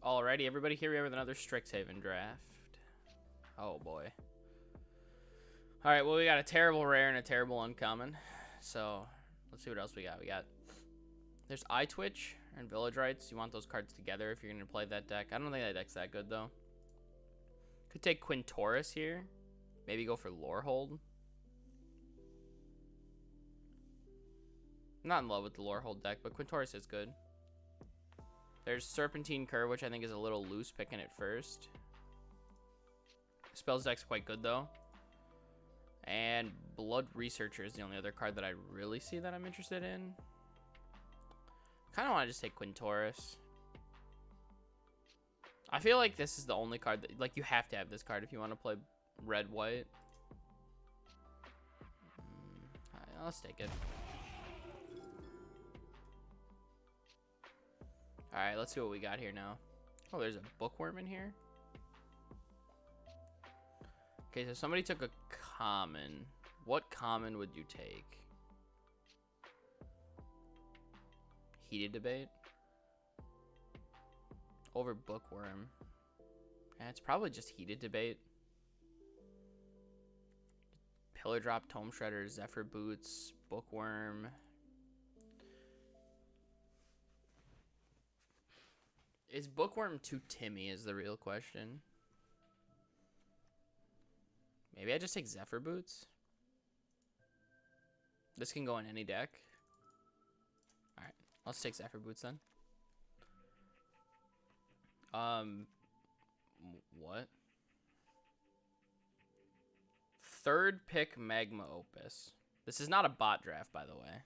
Alrighty, everybody, here we are with another Strixhaven draft. Oh boy. Alright, well, we got a terrible rare and a terrible uncommon. So, let's see what else we got. There's Eye Twitch and Village Rites. You want those cards together if you're going to play that deck. I don't think that deck's that good, though. Could take Quintoris here. Maybe go for Lorehold. I'm not in love with the Lorehold deck, but Quintoris is good. There's Serpentine Curve, which I think is a little loose picking it first. Spells deck's quite good, though. And Blood Researcher is the only other card that I really see that I'm interested in. Kind of want to just take Quintoris. I feel like this is the only card that, like, you have to have this card if you want to play red-white. Alright, let's take it. Alright, let's see what we got here now. Oh, there's a Bookworm in here. Okay, so somebody took a common. What common would you take? Heated Debate? Over Bookworm. And it's probably just Heated Debate. Pillar Drop, Tome Shredder, Zephyr Boots, Bookworm. Is Bookworm too Timmy is the real question. Maybe I just take Zephyr Boots. This can go in any deck. Alright, let's take Zephyr Boots then. What? Third pick Magma Opus. This is not a bot draft, by the way.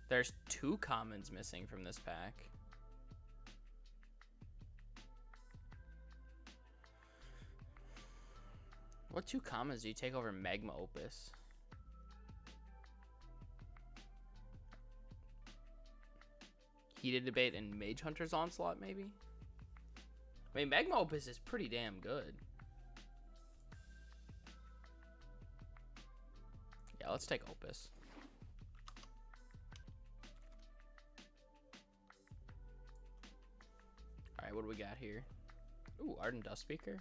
There's 2 commons missing from this pack. What 2 commons do you take over Magma Opus? Heated Debate and Mage Hunter's Onslaught, maybe? I mean, Magma Opus is pretty damn good. Yeah, let's take Opus. Alright, what do we got here? Ooh, Ardent Dustspeaker.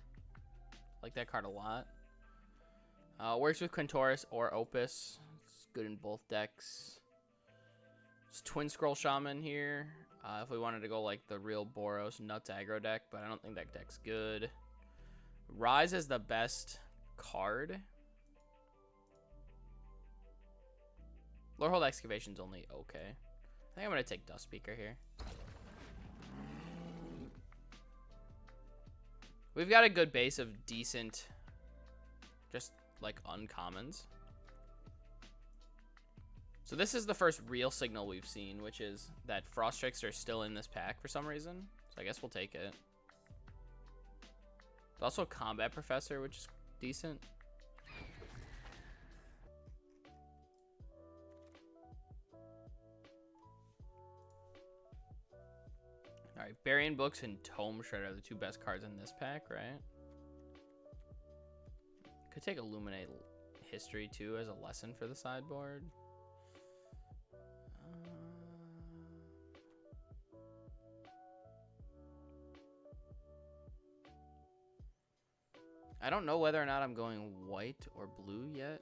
Like that card a lot. Works with Quintoris or Opus. It's good in both decks. It's Twin Scroll Shaman here. If we wanted to go like the real Boros Nuts aggro deck, but I don't think that deck's good. Rise is the best card. Lorehold Excavation's only okay. I think I'm going to take Dustspeaker here. We've got a good base of decent, just like uncommons. So this is the first real signal we've seen, which is that Frost Trickster is still in this pack for some reason. So I guess we'll take it. There's also a Combat Professor, which is decent. Alright, Burying Books and Tome Shredder are the 2 best cards in this pack, right? Could take Illuminate History, too, as a lesson for the sideboard. I don't know whether or not I'm going white or blue yet.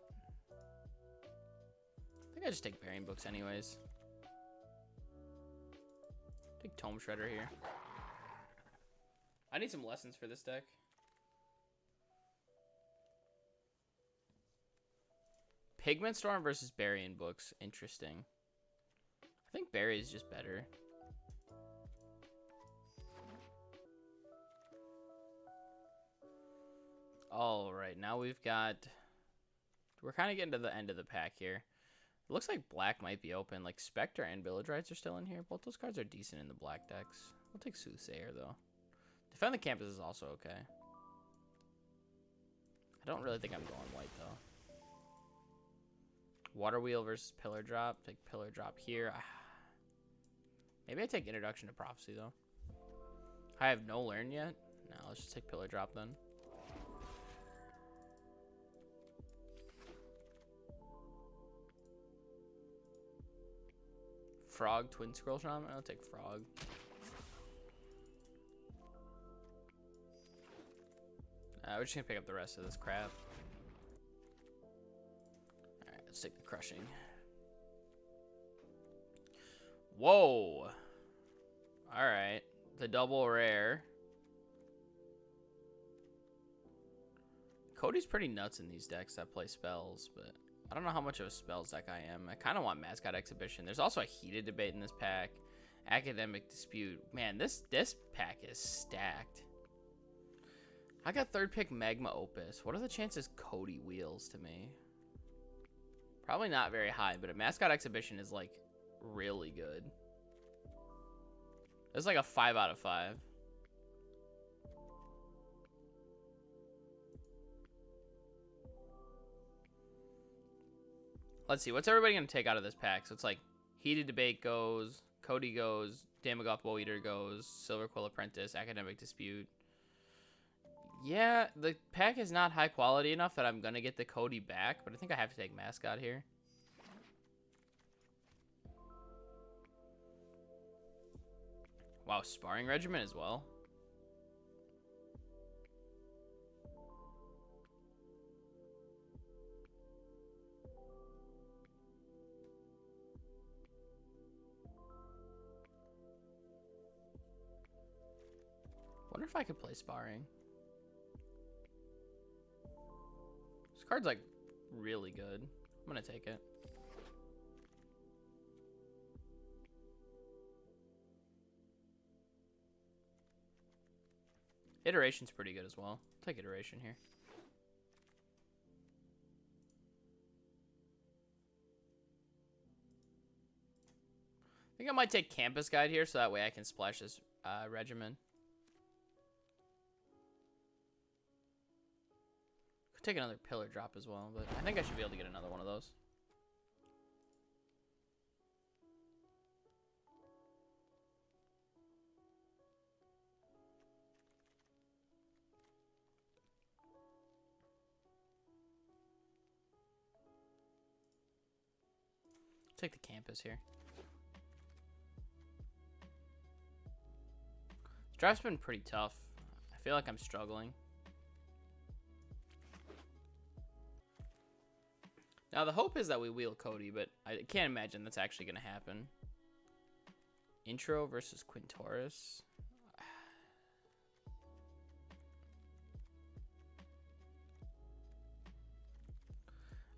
I think I just take Burying Books anyways. Take Tome Shredder here. I need some lessons for this deck. Pigment Storm versus Burying Books. Interesting. I think Bury is just better. Alright, now we've got... We're kind of getting to the end of the pack here. It looks like black might be open. Like Spectre and Village Rites are still in here. Both those cards are decent in the black decks. We'll take Soothsayer, though. Defend the Campus is also okay. I don't really think I'm going white, though. Water Wheel versus Pillar Drop. Take Pillar Drop here. Maybe I take Introduction to Prophecy, though. I have no Learn yet. No, let's just take Pillar Drop, then. Frog, Twin Scroll Shaman. I'll take Frog. We're just gonna pick up the rest of this crap. Alright, let's take the crushing. Whoa! Alright. The double rare. Cody's pretty nuts in these decks that play spells, but I don't know how much of a spells deck I am. I kind of want Mascot Exhibition. There's also a Heated Debate in this pack. Academic Dispute. Man, this pack is stacked. I got third pick Magma Opus. What are the chances Cody wheels to me? Probably not very high, but a Mascot Exhibition is like really good. It's like a 5 out of 5. Let's see, what's everybody gonna take out of this pack? So it's like Heated Debate goes, Cody goes, Damagoth Woe Eater goes, Silver Quill Apprentice, Academic Dispute. Yeah, the pack is not high quality enough that I'm gonna get the Cody back, but I think I have to take Mascot here. Wow, Sparring Regiment as well. Wonder if I could play Sparring. This card's like really good. I'm gonna take it. Iteration's pretty good as well. I'll take Iteration here. I think I might take Campus Guide here so that way I can splash this regimen. Could take another Pillar Drop as well, but I think I should be able to get another one of those. Take the Campus here. This draft's been pretty tough. I feel like I'm struggling. Now, the hope is that we wheel Cody, but I can't imagine that's actually going to happen. Intro versus Quintoris.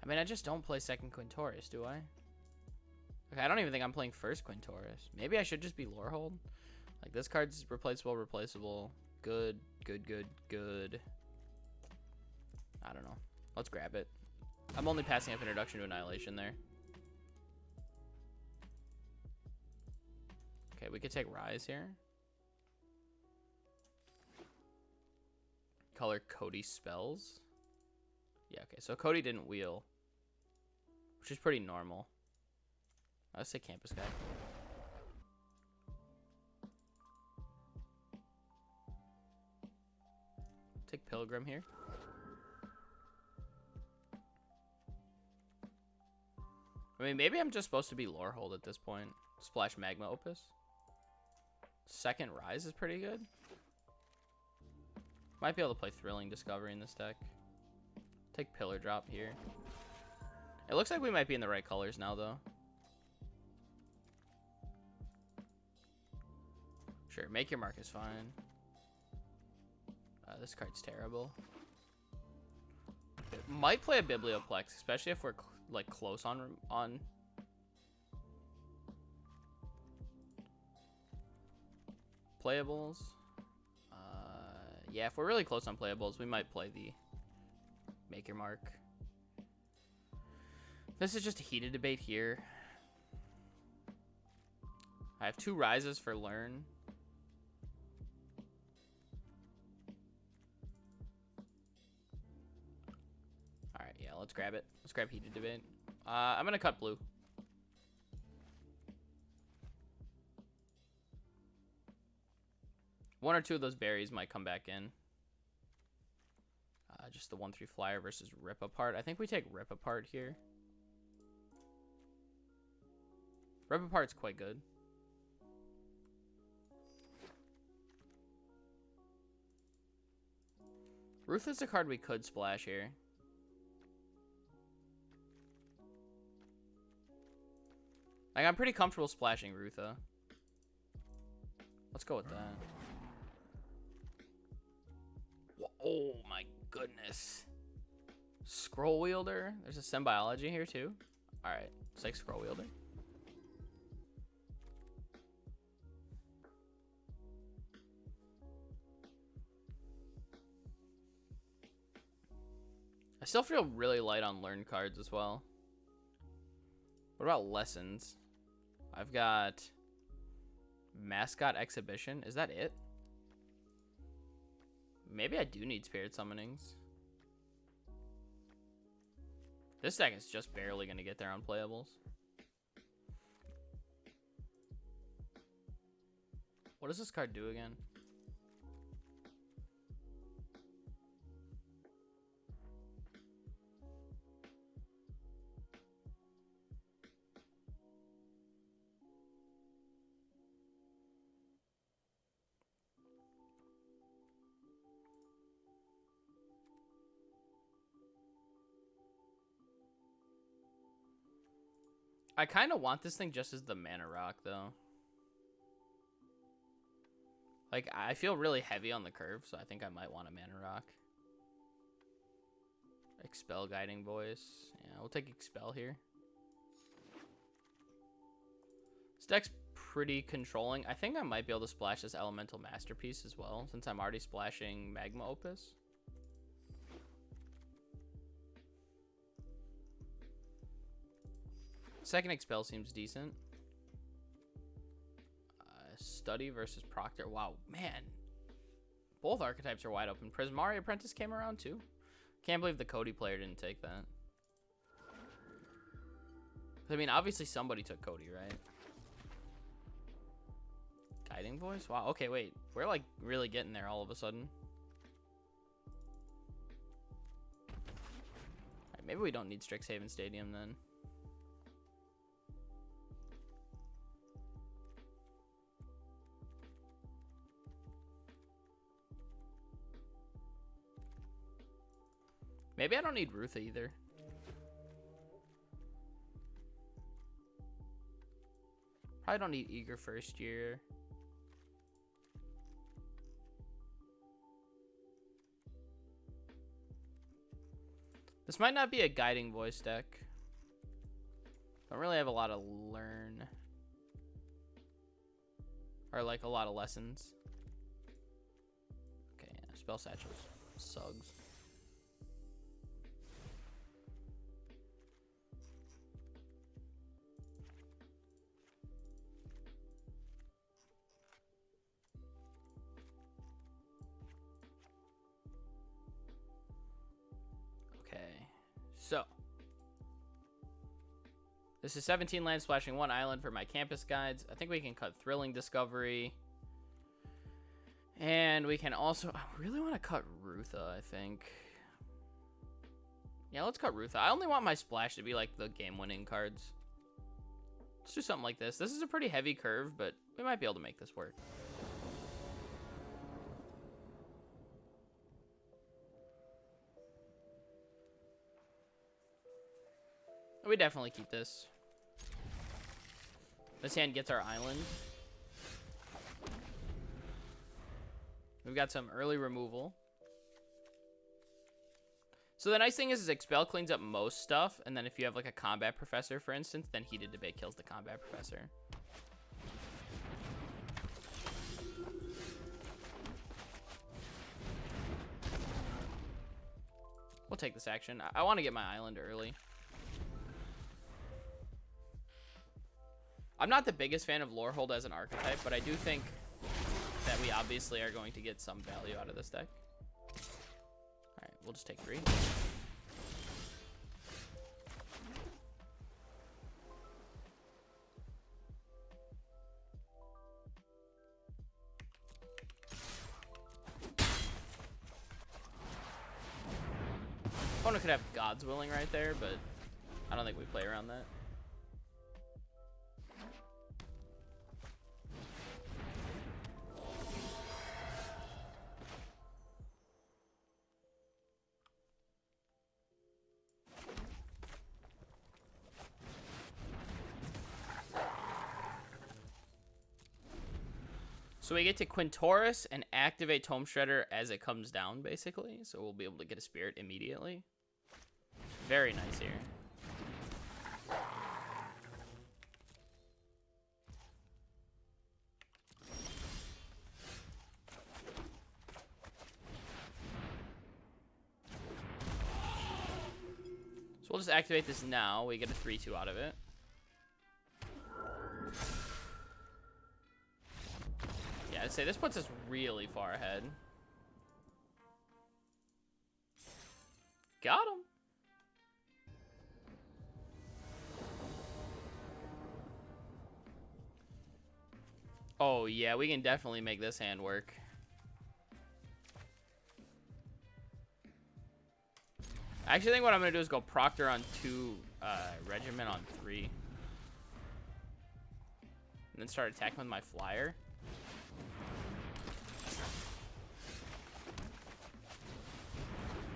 I mean, I just don't play second Quintoris, do I? Okay, I don't even think I'm playing first Quintoris. Maybe I should just be Lorehold. Like, this card's replaceable, replaceable. Good, good, good, good. I don't know. Let's grab it. I'm only passing up Introduction to Annihilation there. Okay, we could take Rise here. Color Cody spells. Yeah, okay, so Cody didn't wheel, which is pretty normal. Let's say Campus Guy. Take Pilgrim here. I mean, maybe I'm just supposed to be Lorehold at this point. Splash Magma Opus. Second Rise is pretty good. Might be able to play Thrilling Discovery in this deck. Take Pillar Drop here. It looks like we might be in the right colors now, though. Sure, Make Your Mark is fine. This card's terrible. It might play a Biblioplex, especially if we're like close on playables. Yeah, if we're really close on playables, we might play the Make Your Mark. This is just a Heated Debate here. I have 2 Rises for Learn. Alright, yeah, let's grab it. Let's grab Heated Debate. I'm gonna cut blue. One or two of those berries might come back in. Just the 1/3 flyer versus Rip Apart. I think we take Rip Apart here. Rip Apart's quite good. Ruth is a card we could splash here. Like, I'm pretty comfortable splashing Rutha. Let's go with that. Oh my goodness. Scroll Wielder. There's a Symbiology here too. Alright, let's take Scroll Wielder. I still feel really light on learn cards as well. What about lessons? I've got Mascot Exhibition. Is that it? Maybe I do need Spirit Summonings. This deck is just barely going to get there on playables. What does this card do again? I kind of want this thing just as the mana rock, though. Like, I feel really heavy on the curve, so I think I might want a mana rock. Expel Guiding Voice. Yeah, we'll take Expel here. This deck's pretty controlling. I think I might be able to splash this Elemental Masterpiece as well, since I'm already splashing Magma Opus. Second Expel seems decent. Study versus Proctor. Wow, man. Both archetypes are wide open. Prismari Apprentice came around too. Can't believe the Cody player didn't take that. I mean, obviously somebody took Cody, right? Guiding Voice? Wow, okay, wait. We're like really getting there all of a sudden. Alright, maybe we don't need Strixhaven Stadium then. Maybe I don't need Ruth either. Probably don't need Eager First Year. This might not be a Guiding Voice deck. Don't really have a lot of learn. Or like a lot of lessons. Okay, yeah, Spell Satchels. Sugs. So, this is 17 land splashing 1 island for my campus guides. I think we can cut Thrilling Discovery. And we can also, I really want to cut Rutha, I think. Yeah, let's cut Rutha. I only want my splash to be like the game-winning cards. Let's do something like this. This is a pretty heavy curve, but we might be able to make this work. We definitely keep this. This hand gets our island. We've got some early removal. So the nice thing is Expel cleans up most stuff, and then if you have like a Combat Professor, for instance, then Heated Debate kills the Combat Professor. We'll take this action. I want to get my island early. I'm not the biggest fan of Lorehold as an archetype, but I do think that we obviously are going to get some value out of this deck. Alright, we'll just take 3. Opponent could have God's Willing right there, but I don't think we play around that. So we get to Quintoris and activate Tome Shredder as it comes down, basically. So we'll be able to get a spirit immediately. Very nice here. So we'll just activate this now. We get a 3/2 out of it. Yeah, I'd say this puts us really far ahead. Got him. Oh, yeah, we can definitely make this hand work. I actually think what I'm going to do is go Proctor on 2, Regiment on 3. And then start attacking with my flyer.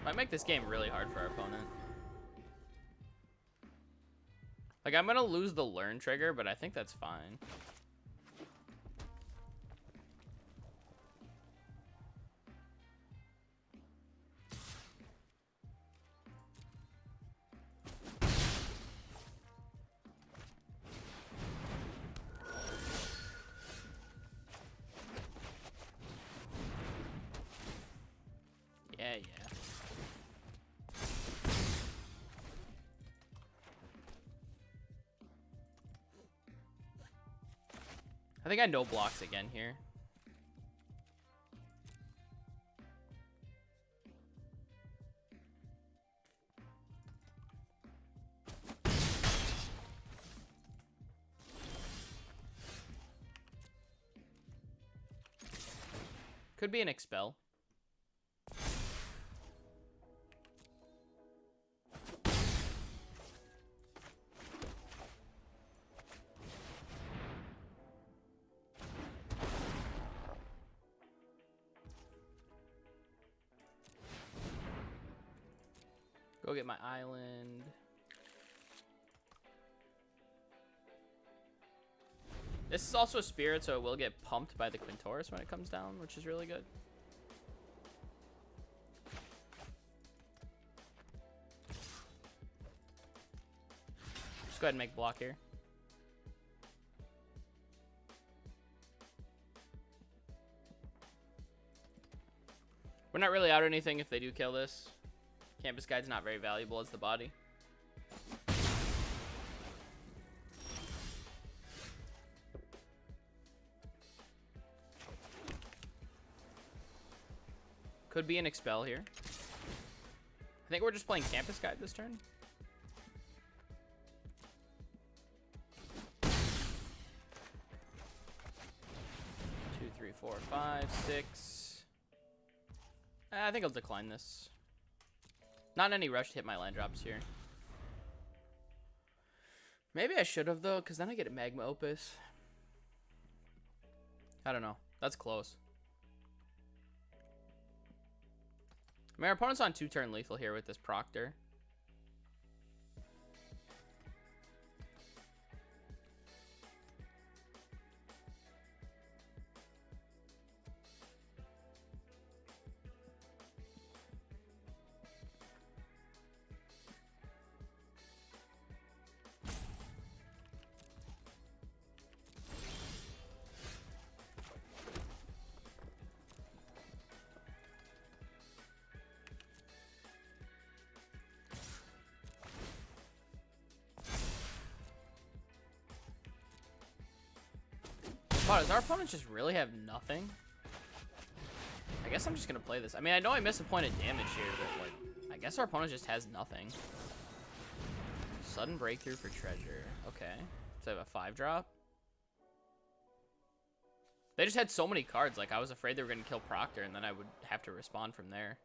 Might make this game really hard for our opponent. Like, I'm going to lose the learn trigger, but I think that's fine. Yeah, yeah. I think I no blocks again here. Could be an expel. Go get my island. This is also a spirit, so it will get pumped by the Quintoris when it comes down, which is really good. Just go ahead and make block here. We're not really out anything if they do kill this. Campus Guide's not very valuable as the body. Could be an expel here. I think we're just playing Campus Guide this turn. Two, three, four, five, six. I think I'll decline this. Not in any rush to hit my land drops here. Maybe I should have, though, because then I get a Magma Opus. I don't know. That's close. I mean, our opponent's on 2-turn lethal here with this Proctor. Wow, does our opponent just really have nothing? I guess I'm just gonna play this. I mean, I know I miss a point of damage here, but like, I guess our opponent just has nothing. Sudden breakthrough for treasure. Okay. So I have a 5-drop. They just had so many cards. Like, I was afraid they were gonna kill Proctor, and then I would have to respond from there.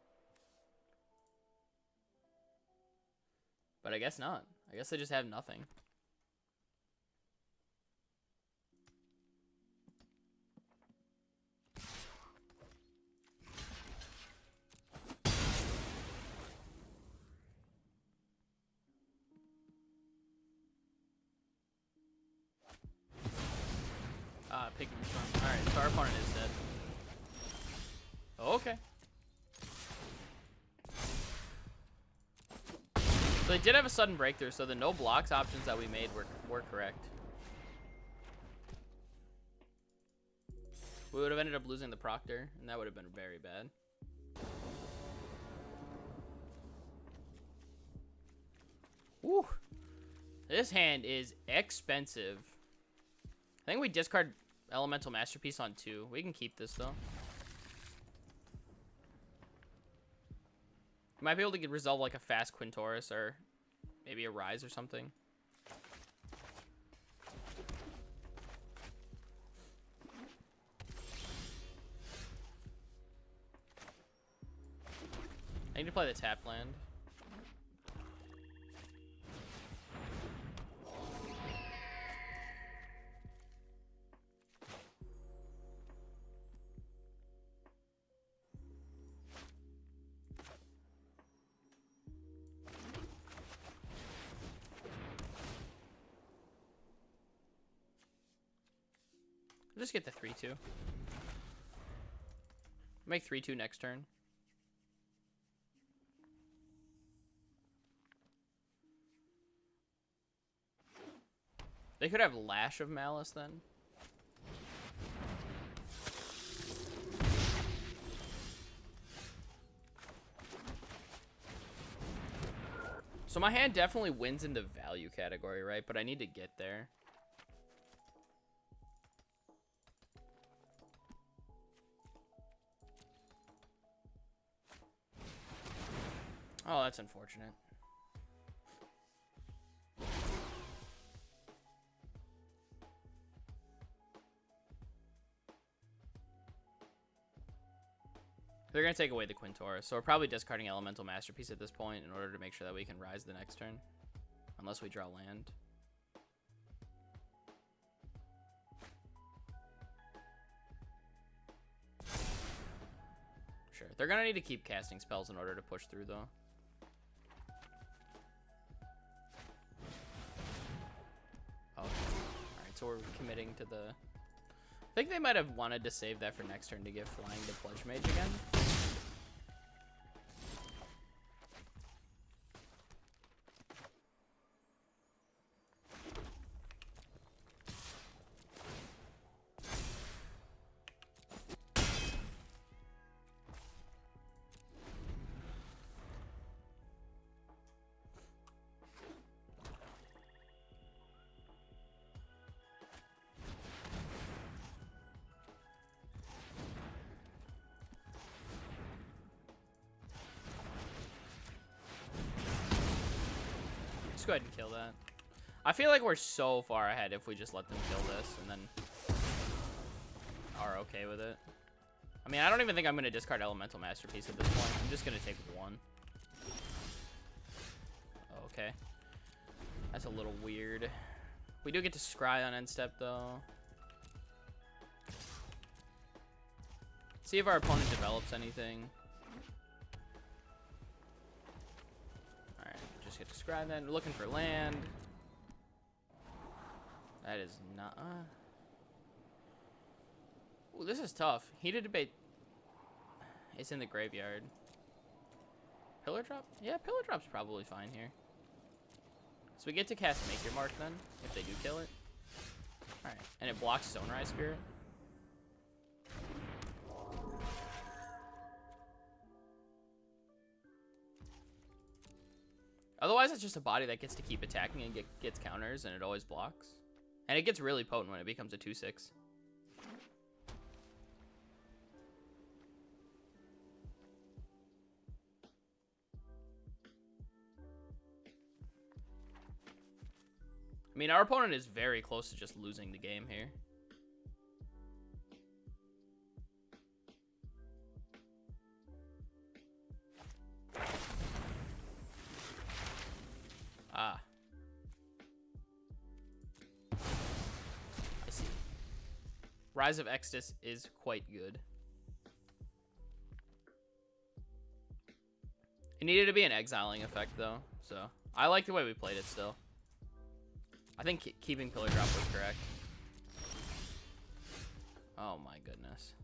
But I guess not. I guess they just have nothing. Picking Storm. Alright, so our opponent is dead. Okay. So they did have a sudden breakthrough, so the no blocks options that we made were correct. We would have ended up losing the Proctor, and that would have been very bad. Woo! This hand is expensive. I think we discard Elemental Masterpiece on 2. We can keep this, though. We might be able to resolve, like, a fast Quintaurus or maybe a Rise or something. I need to play the tap land. I'll just get the 3-2. Make 3-2 next turn. They could have Lash of Malice then. So my hand definitely wins in the value category, right? But I need to get there. Oh, that's unfortunate. They're going to take away the Quintaurus, so we're probably discarding Elemental Masterpiece at this point in order to make sure that we can rise the next turn. Unless we draw land. Sure. They're going to need to keep casting spells in order to push through, though. Oh, alright, so we're committing to the... I think they might have wanted to save that for next turn to give flying to Pledge Mage again. Just go ahead and kill that. I feel like we're so far ahead if we just let them kill this and then are okay with it. I mean, I don't even think I'm going to discard Elemental Masterpiece at this point. I'm just going to take 1. Okay. That's a little weird. We do get to scry on end step, though. See if our opponent develops anything. Just get to scry then. We're looking for land. That is not... Ooh, this is tough. Heated debate. It's in the graveyard. Pillar drop? Yeah, pillar drop's probably fine here. So we get to cast Make Your Mark then, if they do kill it. Alright, and it blocks Sunrise Spirit. Otherwise, it's just a body that gets to keep attacking and gets counters, and it always blocks. And it gets really potent when it becomes a 2/6. I mean, our opponent is very close to just losing the game here. Ah. I see. Rise of Extus is quite good. It needed to be an exiling effect, though, so I like the way we played it still. I think keeping Pillar Drop was correct. Oh my goodness.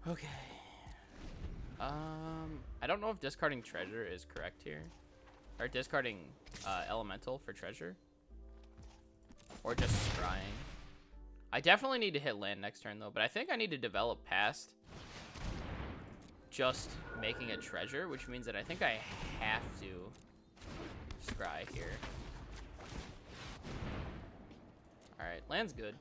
Okay. I don't know if discarding treasure is correct here. Or discarding elemental for treasure. Or just scrying. I definitely need to hit land next turn though, but I think I need to develop past just making a treasure, which means that I think I have to scry here. Alright, land's good.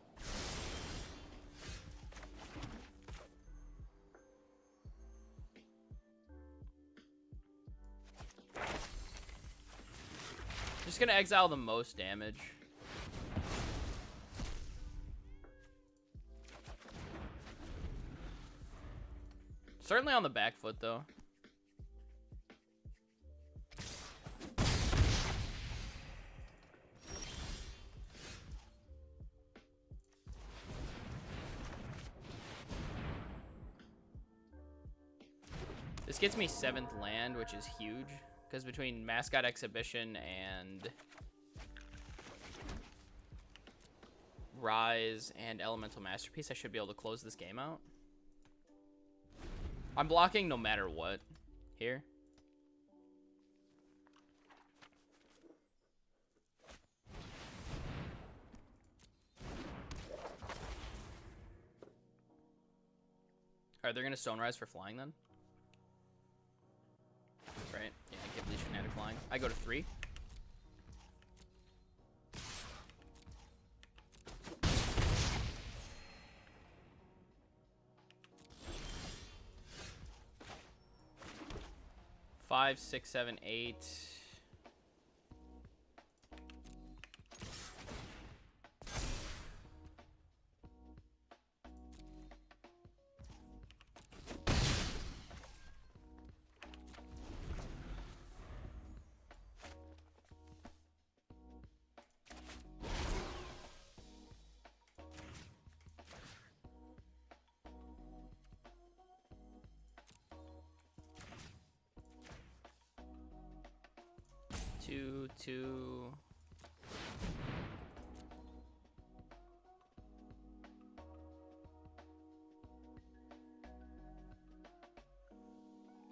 Just gonna exile the most damage. Certainly on the back foot though. This gets me 7th land, which is huge. Because between Mascot Exhibition and Rise and Elemental Masterpiece, I should be able to close this game out. I'm blocking no matter what here. Alright, they're going to Stone Rise for flying then? Right? Yeah, give Leech Fanatic flying. I go to 3. Five, 6, 7, 8. Two.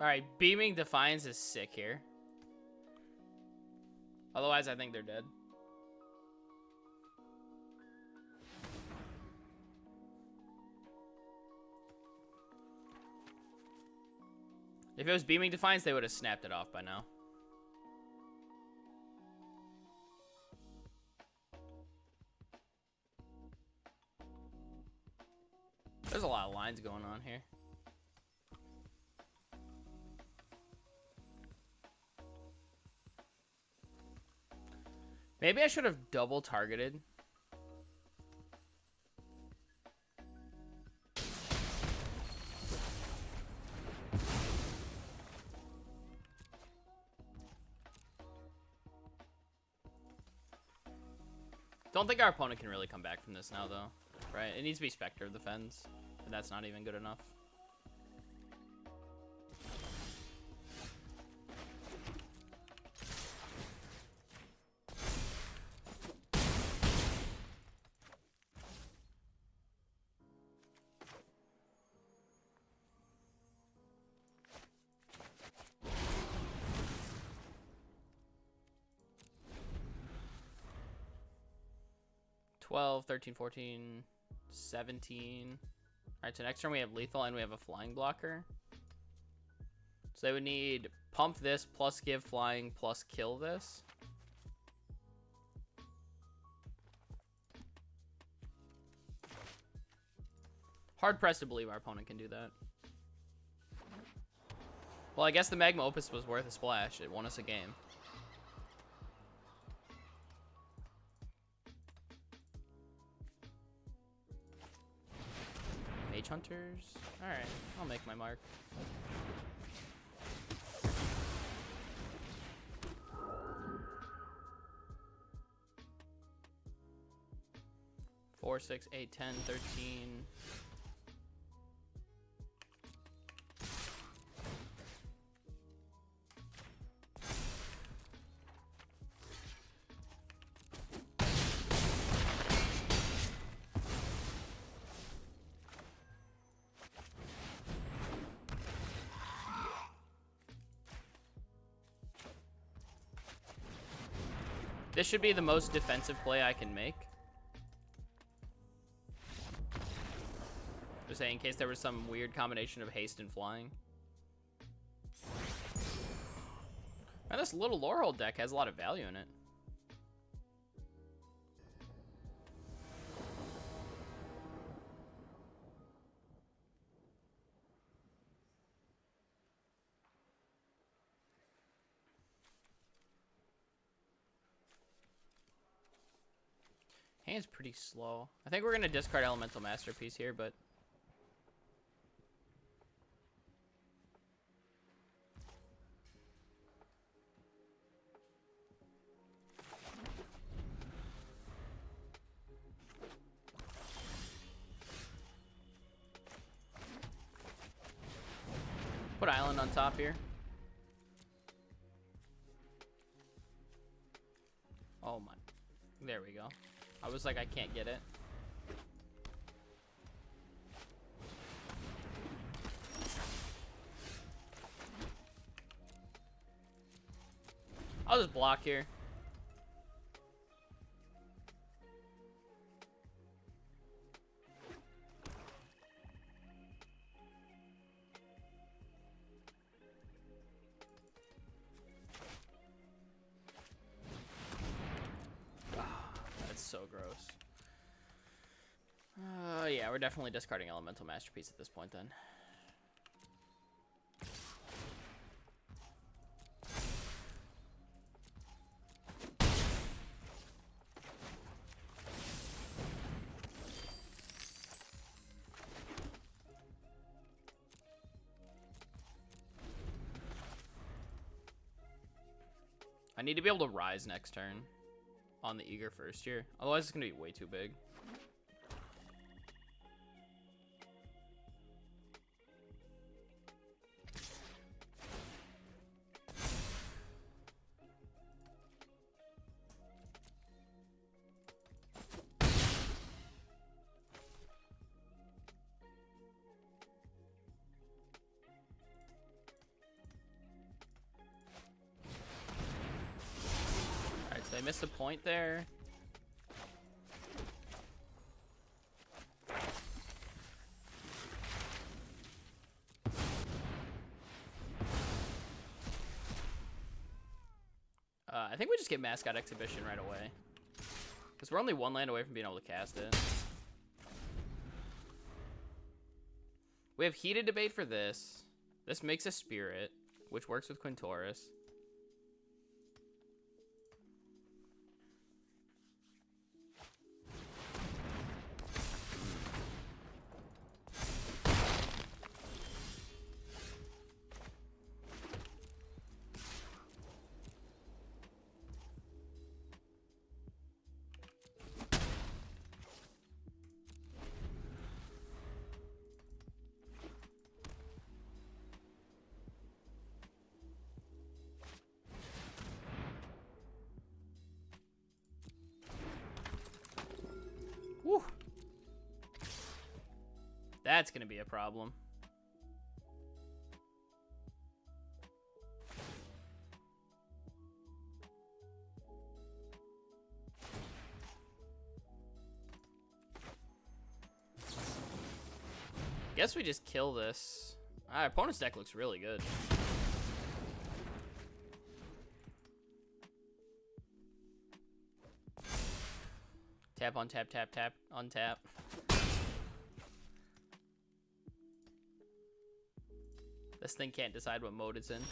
All right, Beaming Defiance is sick here. Otherwise, I think they're dead. If it was Beaming Defiance, they would have snapped it off by now. There's a lot of lines going on here. Maybe I should have double targeted. Don't think our opponent can really come back from this now, though. Right? It needs to be Spectre of the Fens. And that's not even good enough. $12, $13, $14, $17. Alright, so next turn we have lethal and we have a flying blocker. So they would need pump this plus give flying plus kill this. Hard pressed to believe our opponent can do that. Well, I guess the Magma Opus was worth a splash. It won us a game. Mage Hunters. Alright, I'll make my mark. Four, 6, 8, 10, 13. This should be the most defensive play I can make. Just saying, in case there was some weird combination of haste and flying. Man, this little Lorehold deck has a lot of value in it. Hand's pretty slow. I think we're going to discard Elemental Masterpiece here, but... Put Island on top here. Oh my. There we go. I was like, I can't get it. I'll just block here. So gross. Yeah, we're definitely discarding Elemental Masterpiece at this point then. I need to be able to rise next turn on the Eager first here. Otherwise, it's going to be way too big. Alright, so they missed a point there. I think we just get Mascot Exhibition right away. Because we're only one land away from being able to cast it. We have Heated Debate for this. This makes a Spirit, which works with Quintoris. Whew. That's gonna be a problem. Guess we just kill this. Our opponent's deck looks really good. Tap on tap, tap, tap, on tap. This thing can't decide what mode it's in.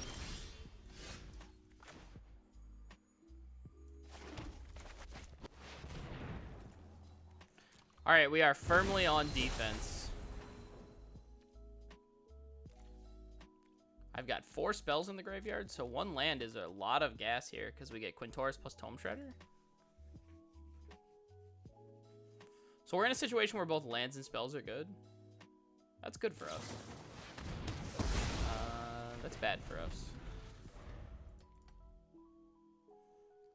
Alright, we are firmly on defense. I've got 4 spells in the graveyard, so 1 land is a lot of gas here because we get Quintoris plus Tome Shredder. So we're in a situation where both lands and spells are good. That's good for us. That's bad for us.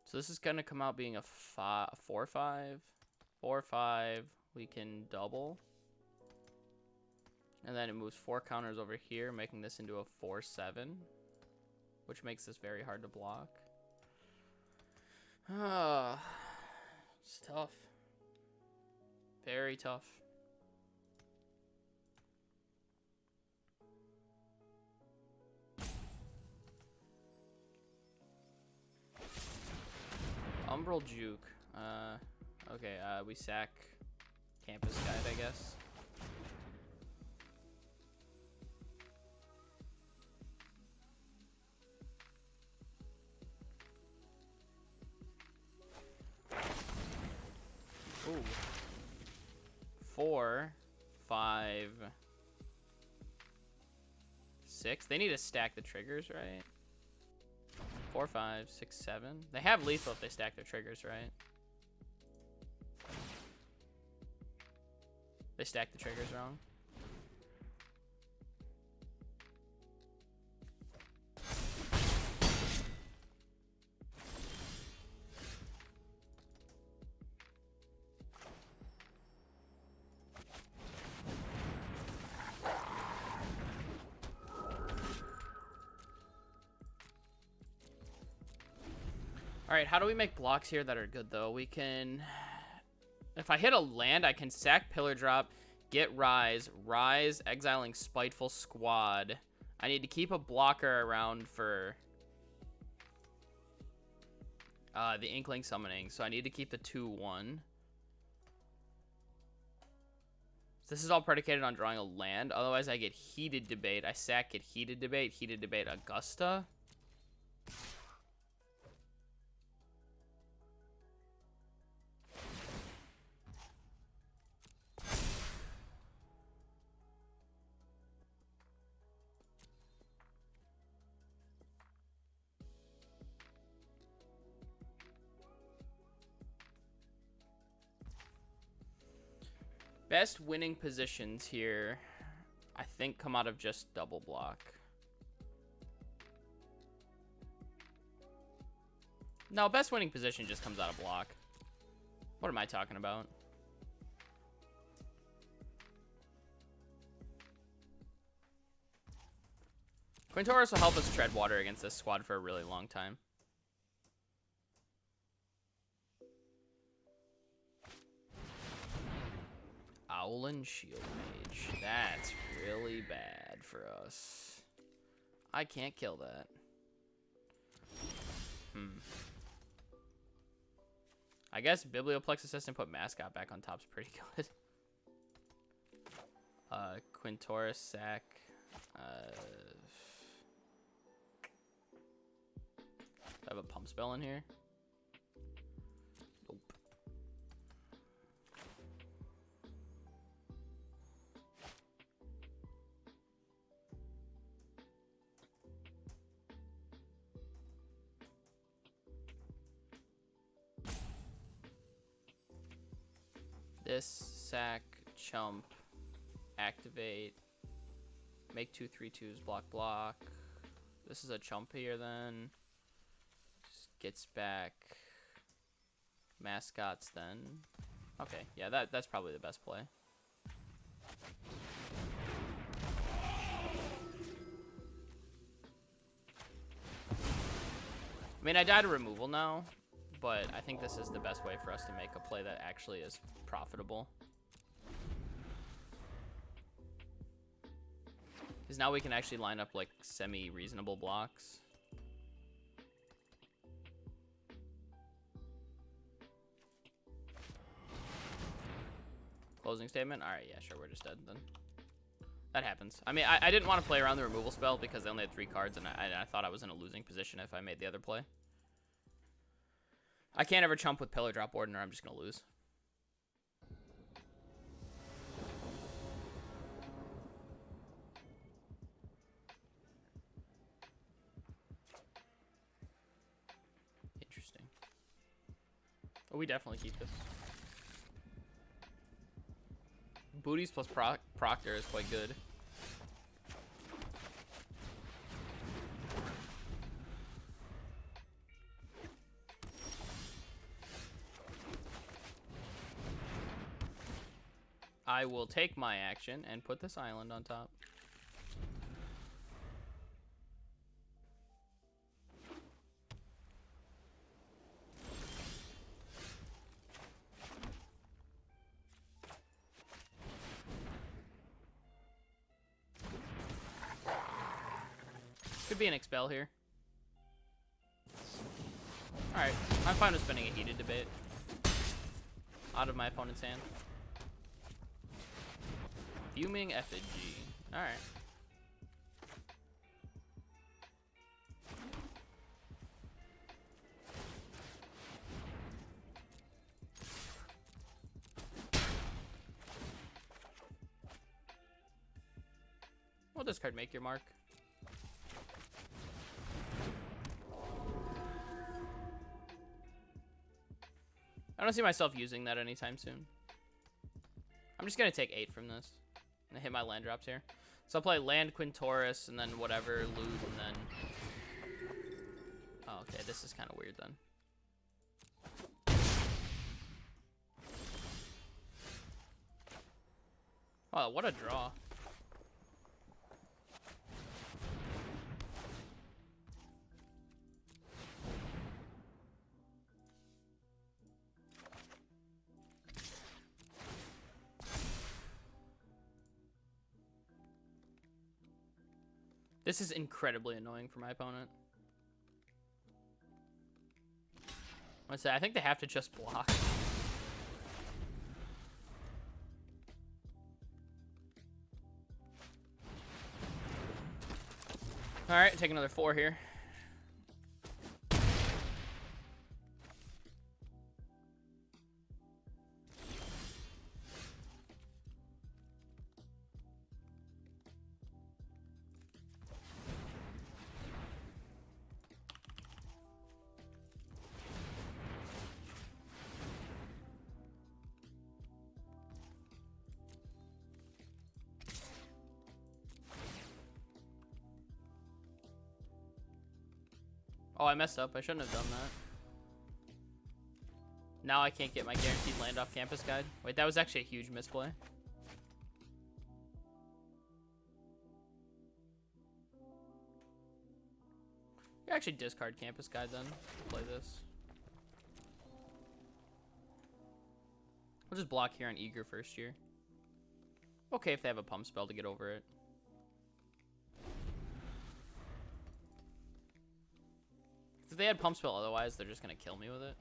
So this is going to come out being a 4/5. 4/5. We can double. And then it moves 4 counters over here, making this into a 4/7. Which makes this very hard to block. It's tough. Very tough. Umbral Juke. Okay, we sack Campus Guide, I guess. Ooh. 4, 5, 6. They need to stack the triggers, right? 4, 5, 6, 7. They have lethal if they stack their triggers, right? They stack the triggers wrong. All right, how do we make blocks here that are good, though? We can... If I hit a land, I can sack Pillar Drop, get Rise, exiling Spiteful Squad. I need to keep a blocker around for the Inkling Summoning, so I need to keep the 2/1. This is all predicated on drawing a land. Otherwise, I get Heated Debate. I sack, get Heated Debate, Augusta. Best winning positions here, I think, come out of just double block. No, best winning position just comes out of block. What am I talking about? Quintoris will help us tread water against this squad for a really long time. Owlin Shield Mage. That's really bad for us. I can't kill that. I guess Biblioplex Assist and put Mascot back on top's pretty good. Quintoris sack. I have a pump spell in here. Nope. This sack, chump, activate, make 2 3/2s, block. This is a chump here then. Just gets back mascots then. Okay, yeah, that's probably the best play. I mean, I died a removal now, but I think this is the best way for us to make a play that actually is profitable. Because now we can actually line up like semi-reasonable blocks. Closing statement? Alright, yeah, sure, we're just dead then. That happens. I mean, I didn't want to play around the removal spell because they only had 3 cards, and I thought I was in a losing position if I made the other play. I can't ever chump with Pillar Drop Warden or I'm just going to lose. Interesting. Oh, we definitely keep this. Booties plus Proctor is quite good. I will take my action and put this island on top. Could be an expel here. Alright, I'm fine with spending a heated debate. Out of my opponent's hand. Fuming effigy. Alright. We'll discard Make Your Mark. I don't see myself using that anytime soon. I'm just gonna take 8 from this. And hit my land drops here. So I'll play land Quintoris and then whatever, loot, and then... Oh, okay, this is kind of weird then. Oh, what a draw. This is incredibly annoying for my opponent. What's that? I think they have to just block. Alright, take another 4 here. Oh, I messed up. I shouldn't have done that. Now I can't get my guaranteed land off campus guide. Wait, that was actually a huge misplay. You actually discard campus guide then. Play this. We'll just block here on eager first year. Okay, if they have a pump spell to get over it. If they had pump spell otherwise, they're just gonna kill me with it.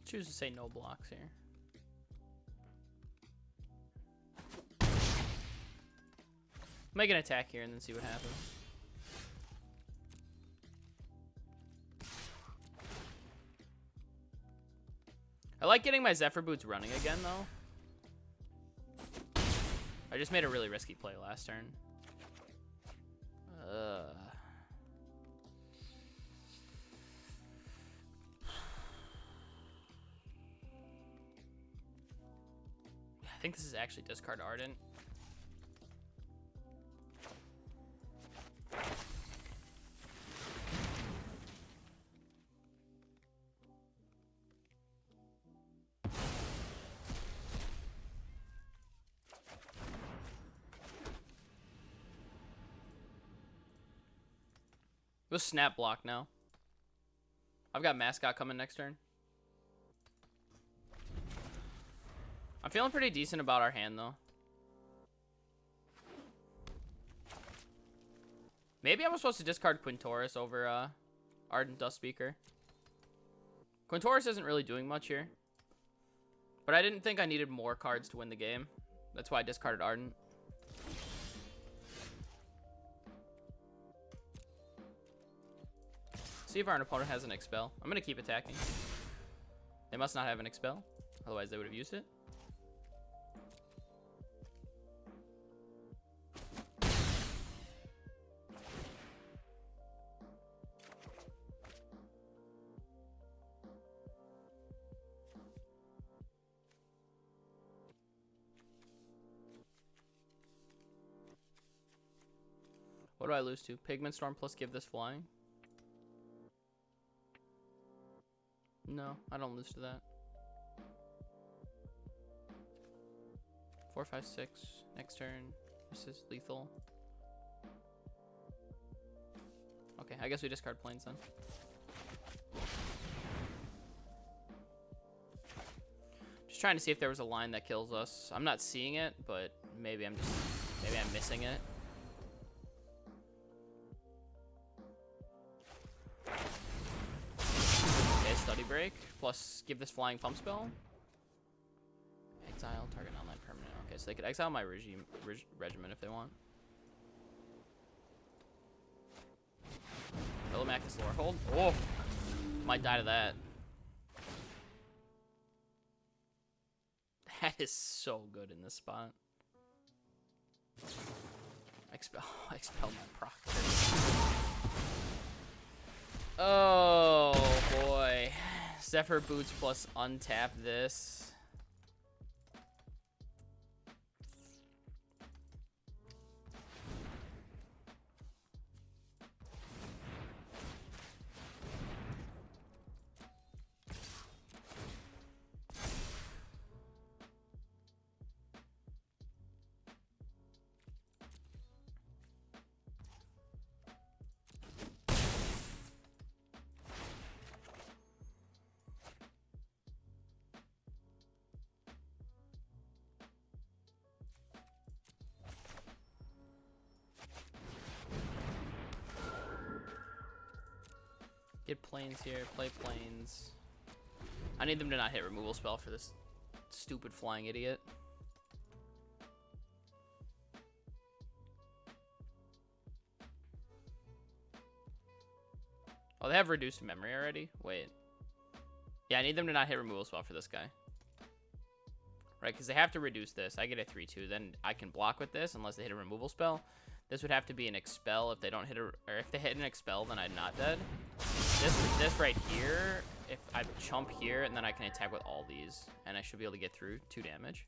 Choose to say no blocks here. Make an attack here and then see what happens. I like getting my Zephyr Boots running again though. I just made a really risky play last turn. I think this is actually discard Ardent. We'll snap block now. I've got Mascot coming next turn. I'm feeling pretty decent about our hand, though. Maybe I was supposed to discard Quintoris over Ardent Dustspeaker. Quintoris isn't really doing much here. But I didn't think I needed more cards to win the game. That's why I discarded Ardent. See if our opponent has an Expel. I'm going to keep attacking. They must not have an Expel. Otherwise, they would have used it. What do I lose to? Pigment Storm plus give this flying? No, I don't lose to that. 4, 5, 6. Next turn. This is lethal. Okay, I guess we discard planes then. Just trying to see if there was a line that kills us. I'm not seeing it, but maybe I'm missing it. Okay, study break. Plus give this flying pump spell. Exile target online permanent. Okay, so they could exile my regiment if they want. Velomachus lore hold. Oh, might die to that. That is so good in this spot. Expel my proctor. Oh boy. Zephyr boots plus untap this. Get planes here, play planes. I need them to not hit removal spell for this stupid flying idiot. Oh, they have reduced memory already? Wait. Yeah, I need them to not hit removal spell for this guy. Right, because they have to reduce this. I get a 3-2, then I can block with this unless they hit a removal spell. This would have to be an expel if they don't hit a, or if they hit an expel, then I'm not dead. This right here, if I chump here, and then I can attack with all these, and I should be able to get through 2 damage.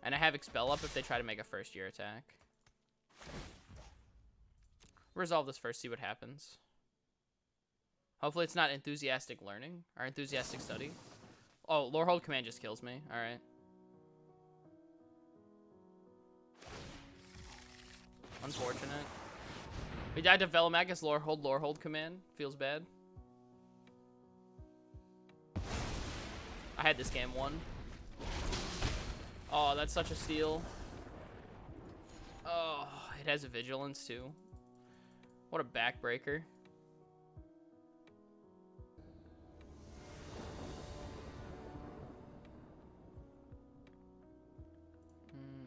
And I have expel up if they try to make a first year attack. Resolve this first, see what happens. Hopefully it's not enthusiastic learning or enthusiastic study. Oh, Lorehold command just kills me. All right. Unfortunate. We died to Velomachus, Lorehold command. Feels bad. I had this game won. Oh, that's such a steal. Oh, it has a vigilance too. What a backbreaker.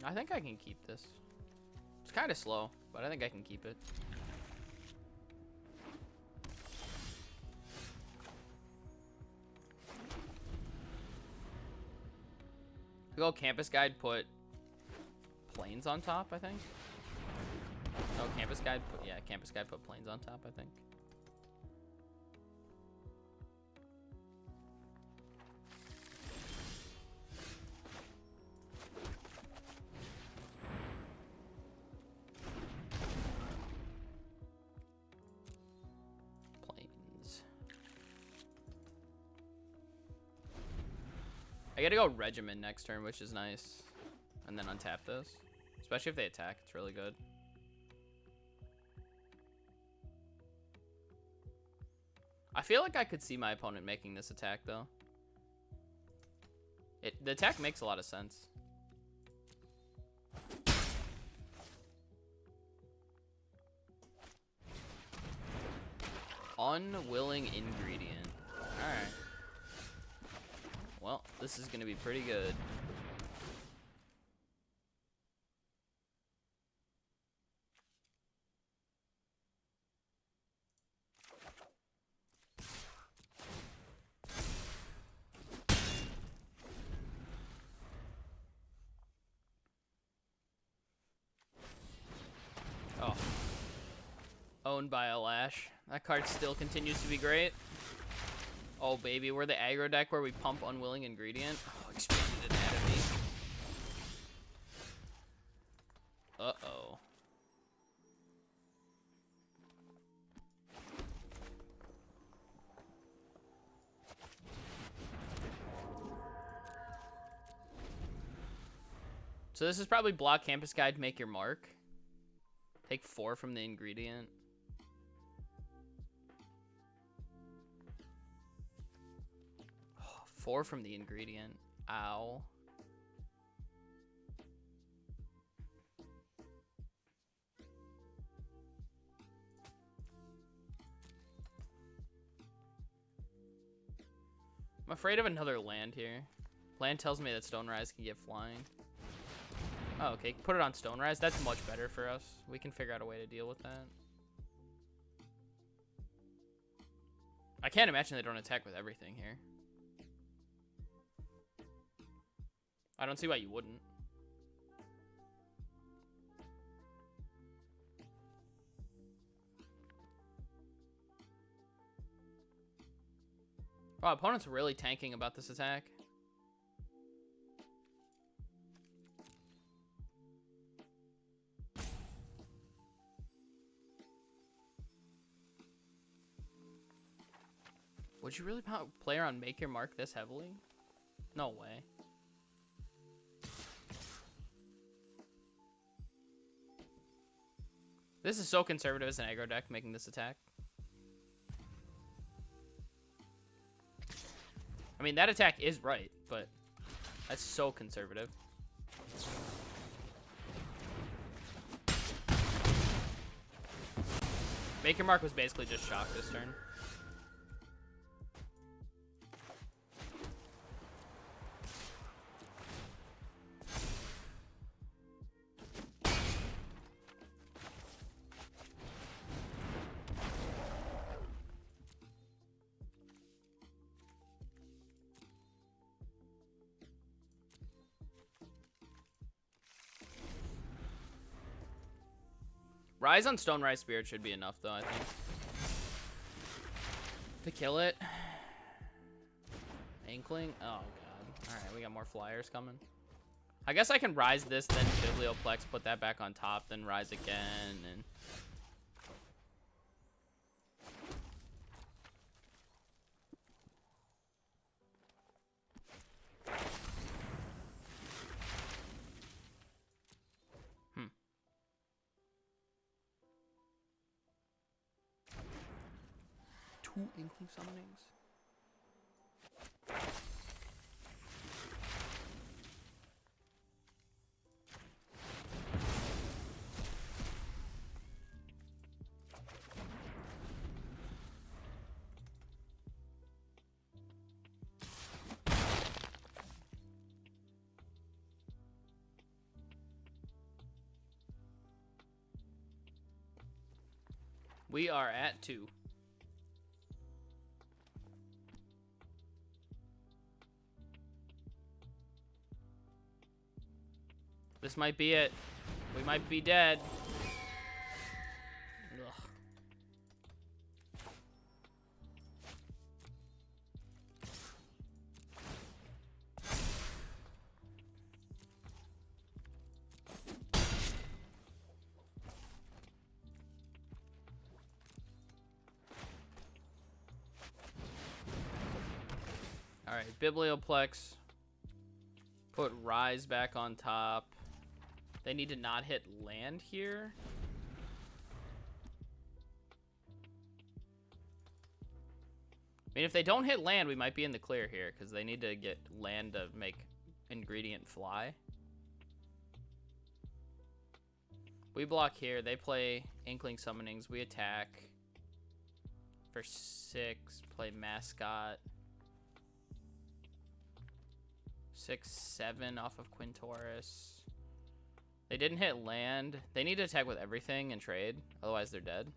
I think I can keep this. It's kind of slow, but I think I can keep it. Go campus guide, put planes on top, I think. No, campus guide put, yeah, campus guide put planes on top, I think. Planes. I gotta go regiment next turn, which is nice. And then untap this. Especially if they attack, it's really good. I feel like I could see my opponent making this attack, though. The attack makes a lot of sense. Unwilling ingredient. Alright. Well, this is going to be pretty good. Oh. Owned by a Lash. That card still continues to be great. Oh, baby. We're the aggro deck where we pump Unwilling Ingredient. Oh, Expanded Anatomy. Uh-oh. So this is probably block campus guide, make your mark. Take 4 from the ingredient. Oh, 4 from the ingredient. Ow. I'm afraid of another land here. Land tells me that Stone Rise can get flying. Oh, okay. Put it on Stone Rise. That's much better for us. We can figure out a way to deal with that. I can't imagine they don't attack with everything here. I don't see why you wouldn't. Wow, opponent's really tanking about this attack. Would you really play around Make Your Mark this heavily? No way. This is so conservative as an aggro deck making this attack. I mean, that attack is right, but that's so conservative. Make Your Mark was basically just shock this turn. Rise on Stone Rise Spirit should be enough, though, I think. To kill it. Inkling? Oh, God. Alright, we got more flyers coming. I guess I can Rise this, then Biblioplex, put that back on top, then Rise again, and... Two Inkling Summonings. We are at 2. This might be it. We might be dead. Ugh. All right, Biblioplex. Put Rise back on top. They need to not hit land here. I mean, if they don't hit land, we might be in the clear here, because they need to get land to make ingredient fly. We block here. They play Inkling Summonings. We attack for 6. Play Mascot. 6/7 off of Quintaurus. They didn't hit land. They need to attack with everything and trade. Otherwise, they're dead.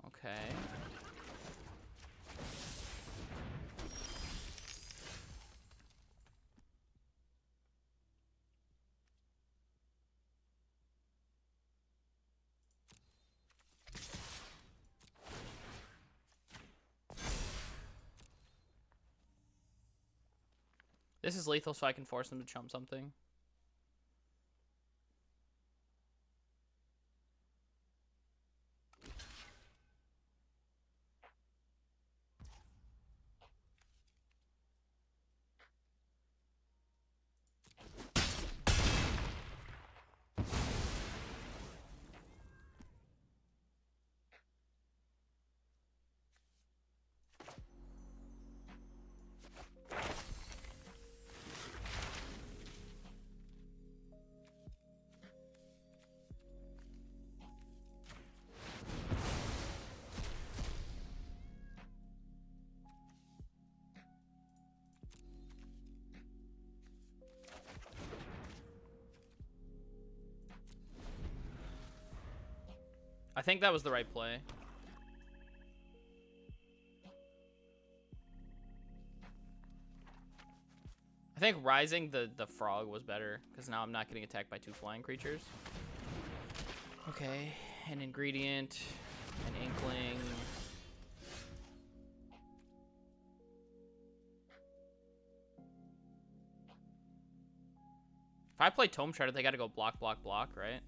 Okay. This is lethal, so I can force them to chump something. I think that was the right play. I think rising the frog was better, because now I'm not getting attacked by 2 flying creatures. Okay, an ingredient, an inkling. If I play Tome Shredder, they gotta go block, block, block, right?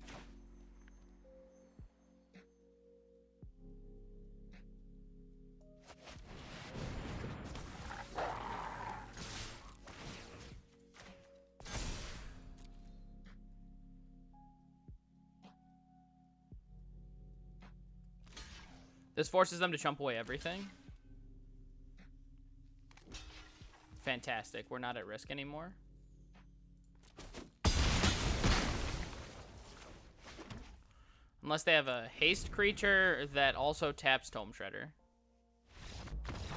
This forces them to chump away everything. Fantastic. We're not at risk anymore. Unless they have a haste creature that also taps Tome Shredder.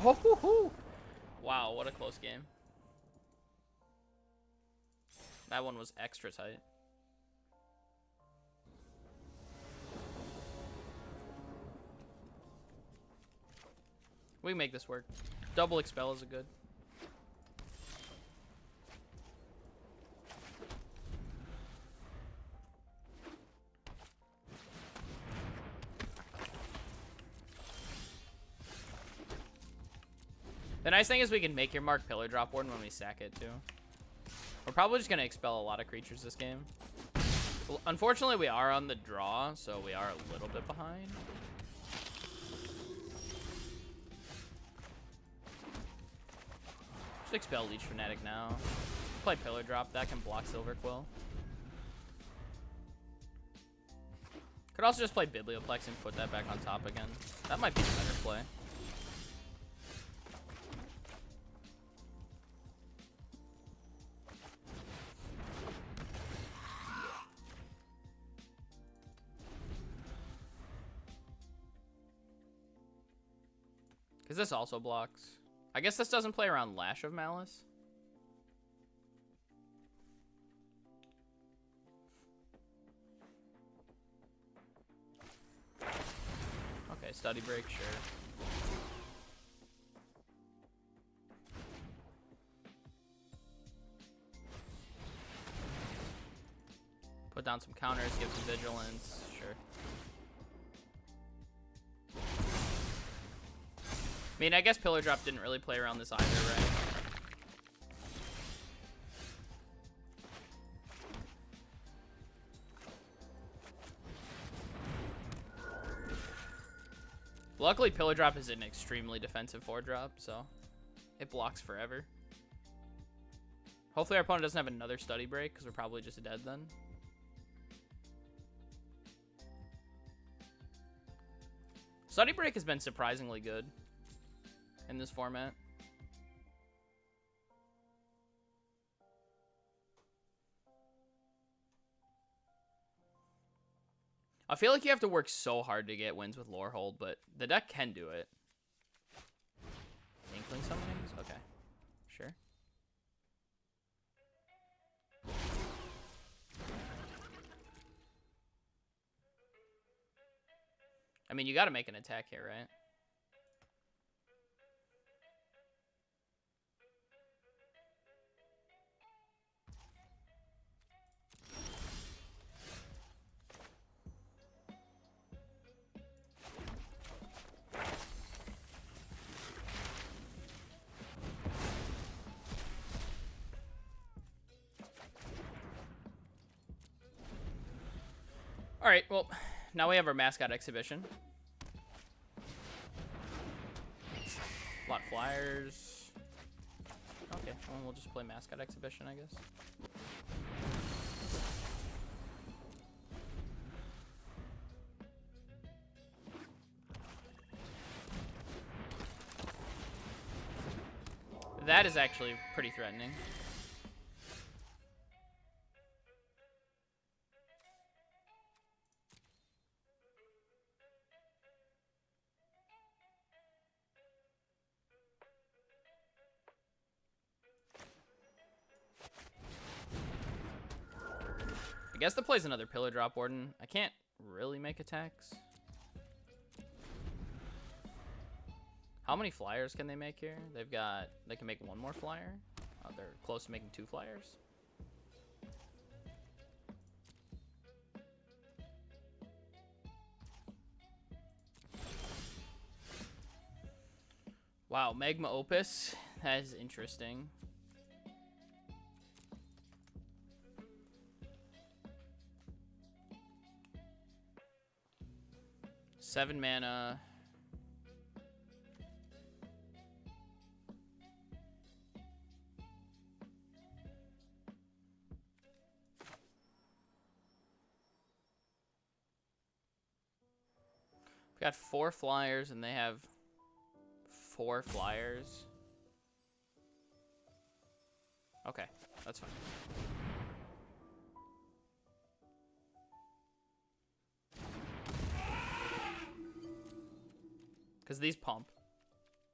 Oh, wow, what a close game. That one was extra tight. We can make this work. Double expel is a good. The nice thing is we can make your mark Pillar Drop Warden when we sack it too. We're probably just gonna expel a lot of creatures this game. Well, unfortunately, we are on the draw, so we are a little bit behind. Just expel Leech Fanatic now. Play Pillar Drop, that can block Silver Quill. Could also just play Biblioplex and put that back on top again. That might be the better play. Because this also blocks. I guess this doesn't play around Lash of Malice. Okay, Study Break, sure. Put down some counters, give some vigilance, sure. I mean, I guess Pillar Drop didn't really play around this either, right? Luckily, Pillar Drop is an extremely defensive 4-drop, so it blocks forever. Hopefully our opponent doesn't have another Study Break, because we're probably just dead then. Study Break has been surprisingly good in this format. I feel like you have to work so hard to get wins with Lorehold, but the deck can do it. Inkling Summonings? Okay. Sure. I mean, you gotta make an attack here, right? All right, well, now we have our mascot exhibition. A lot of flyers. Okay, well, we'll just play mascot exhibition, I guess. That is actually pretty threatening. I guess the play's another Pillar Drop Warden. I can't really make attacks. How many flyers can they make here? They can make one more flyer. They're close to making 2 flyers. Wow, Magma Opus. That is interesting. Seven mana. We got 4 flyers and they have 4 flyers. Okay, that's fine. Because these pump,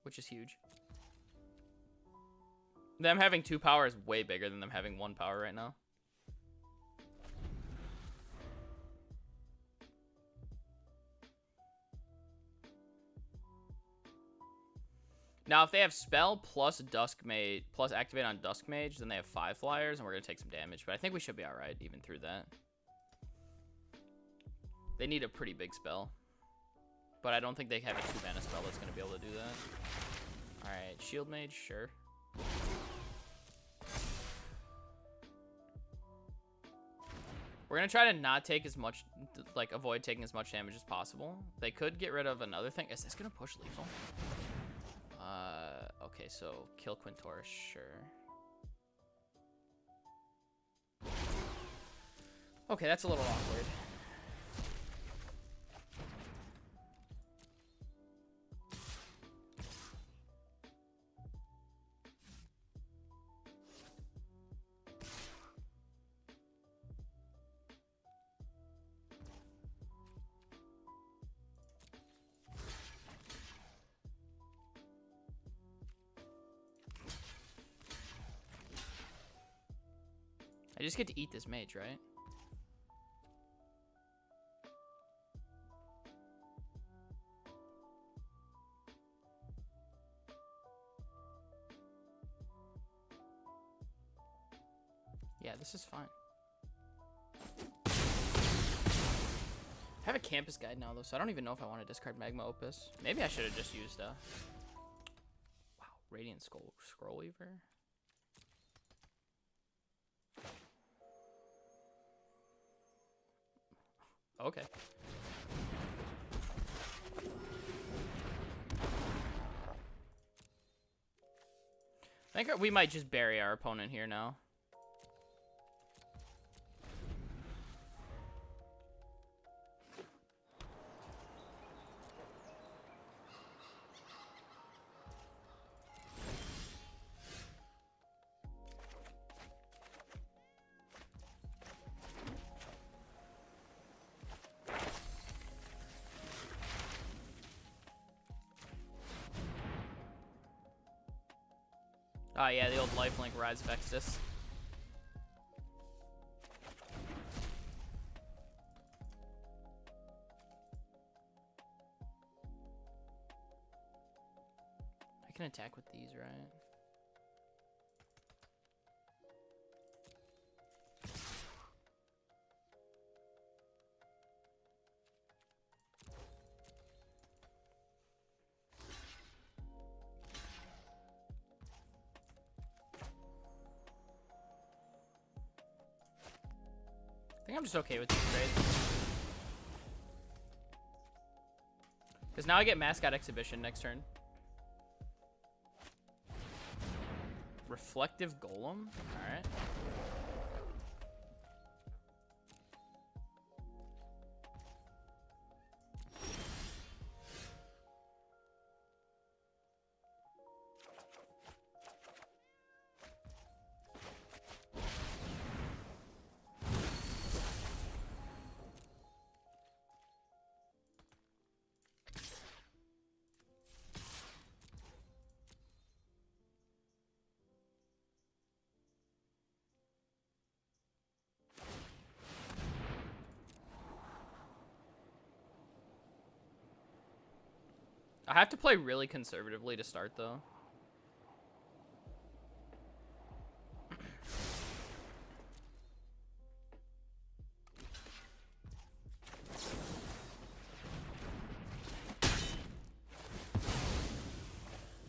which is huge. Them having 2 power is way bigger than them having 1 power right now. Now, if they have Spell plus Dusk Mage, plus Activate on Dusk Mage, then they have 5 flyers, and we're going to take some damage. But I think we should be alright, even through that. They need a pretty big spell. But I don't think they have a 2-mana spell that's going to be able to do that. Alright, Shield Mage, sure. We're going to try to not take as much, like, avoid taking as much damage as possible. They could get rid of another thing. Is this going to push lethal? Okay, so kill Quintoris, sure. Okay, that's a little awkward. I just get to eat this mage, right? Yeah, this is fine. I have a campus guide now, though, so I don't even know if I want to discard Magma Opus. Maybe I should have just used wow, Radiant Scroll Weaver. Okay. I think we might just bury our opponent here now. Oh yeah, the old lifelink Rise of Exodus. I can attack with these, right? I think I'm just okay with these trades. Because now I get Mascot Exhibition next turn. Reflective Golem? Alright. I have to play really conservatively to start, though.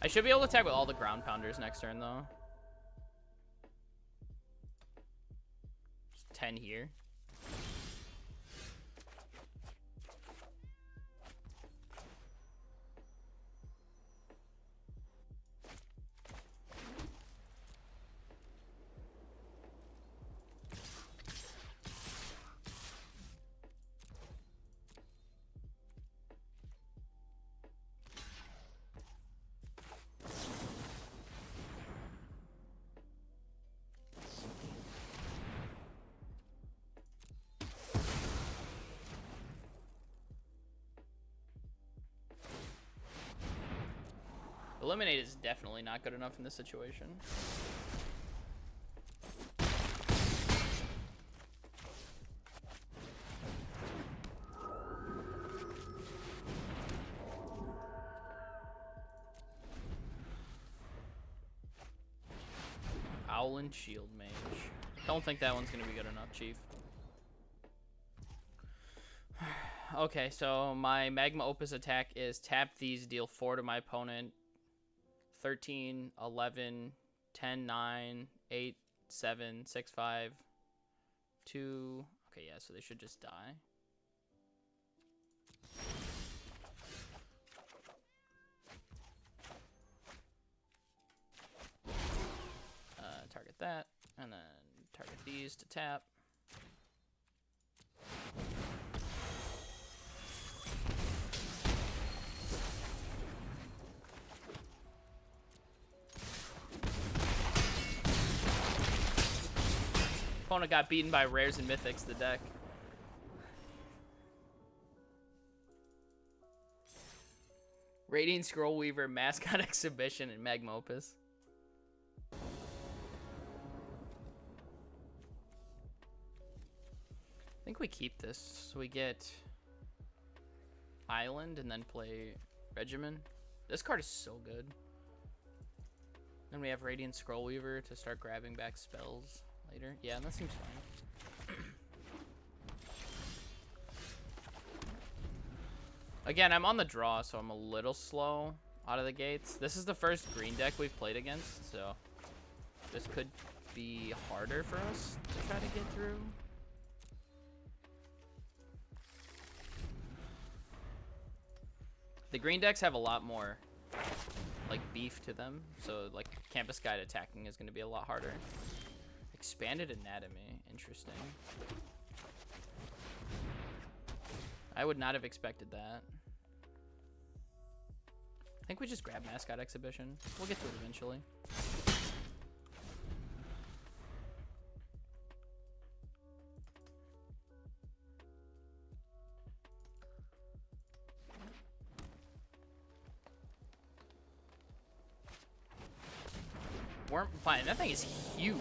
I should be able to attack with all the ground pounders next turn, though. Just 10 here. Eliminate is definitely not good enough in this situation. Owl and Shield Mage. Don't think that one's gonna be good enough, Chief. Okay, so my Magma Opus attack is tap these, deal 4 to my opponent. 13, 11, 10, 9, 8, 7, 6, 5, 2. Okay, yeah, so they should just die. Target that, and then target these to tap. Opponent got beaten by rares and mythics, the deck. Radiant Scroll Weaver, Mascot Exhibition, and Magma Opus. I think we keep this so we get Island and then play Regimen. This card is so good. Then we have Radiant Scroll Weaver to start grabbing back spells later. Yeah, that seems fine. Again, I'm on the draw, so I'm a little slow out of the gates. This is the first green deck we've played against, so this could be harder for us to try to get through. The green decks have a lot more like beef to them, so like Campus Guide attacking is going to be a lot harder. Expanded Anatomy, interesting. I would not have expected that. I think we just grab Mascot Exhibition. We'll get to it eventually. Worm, fine, that thing is huge.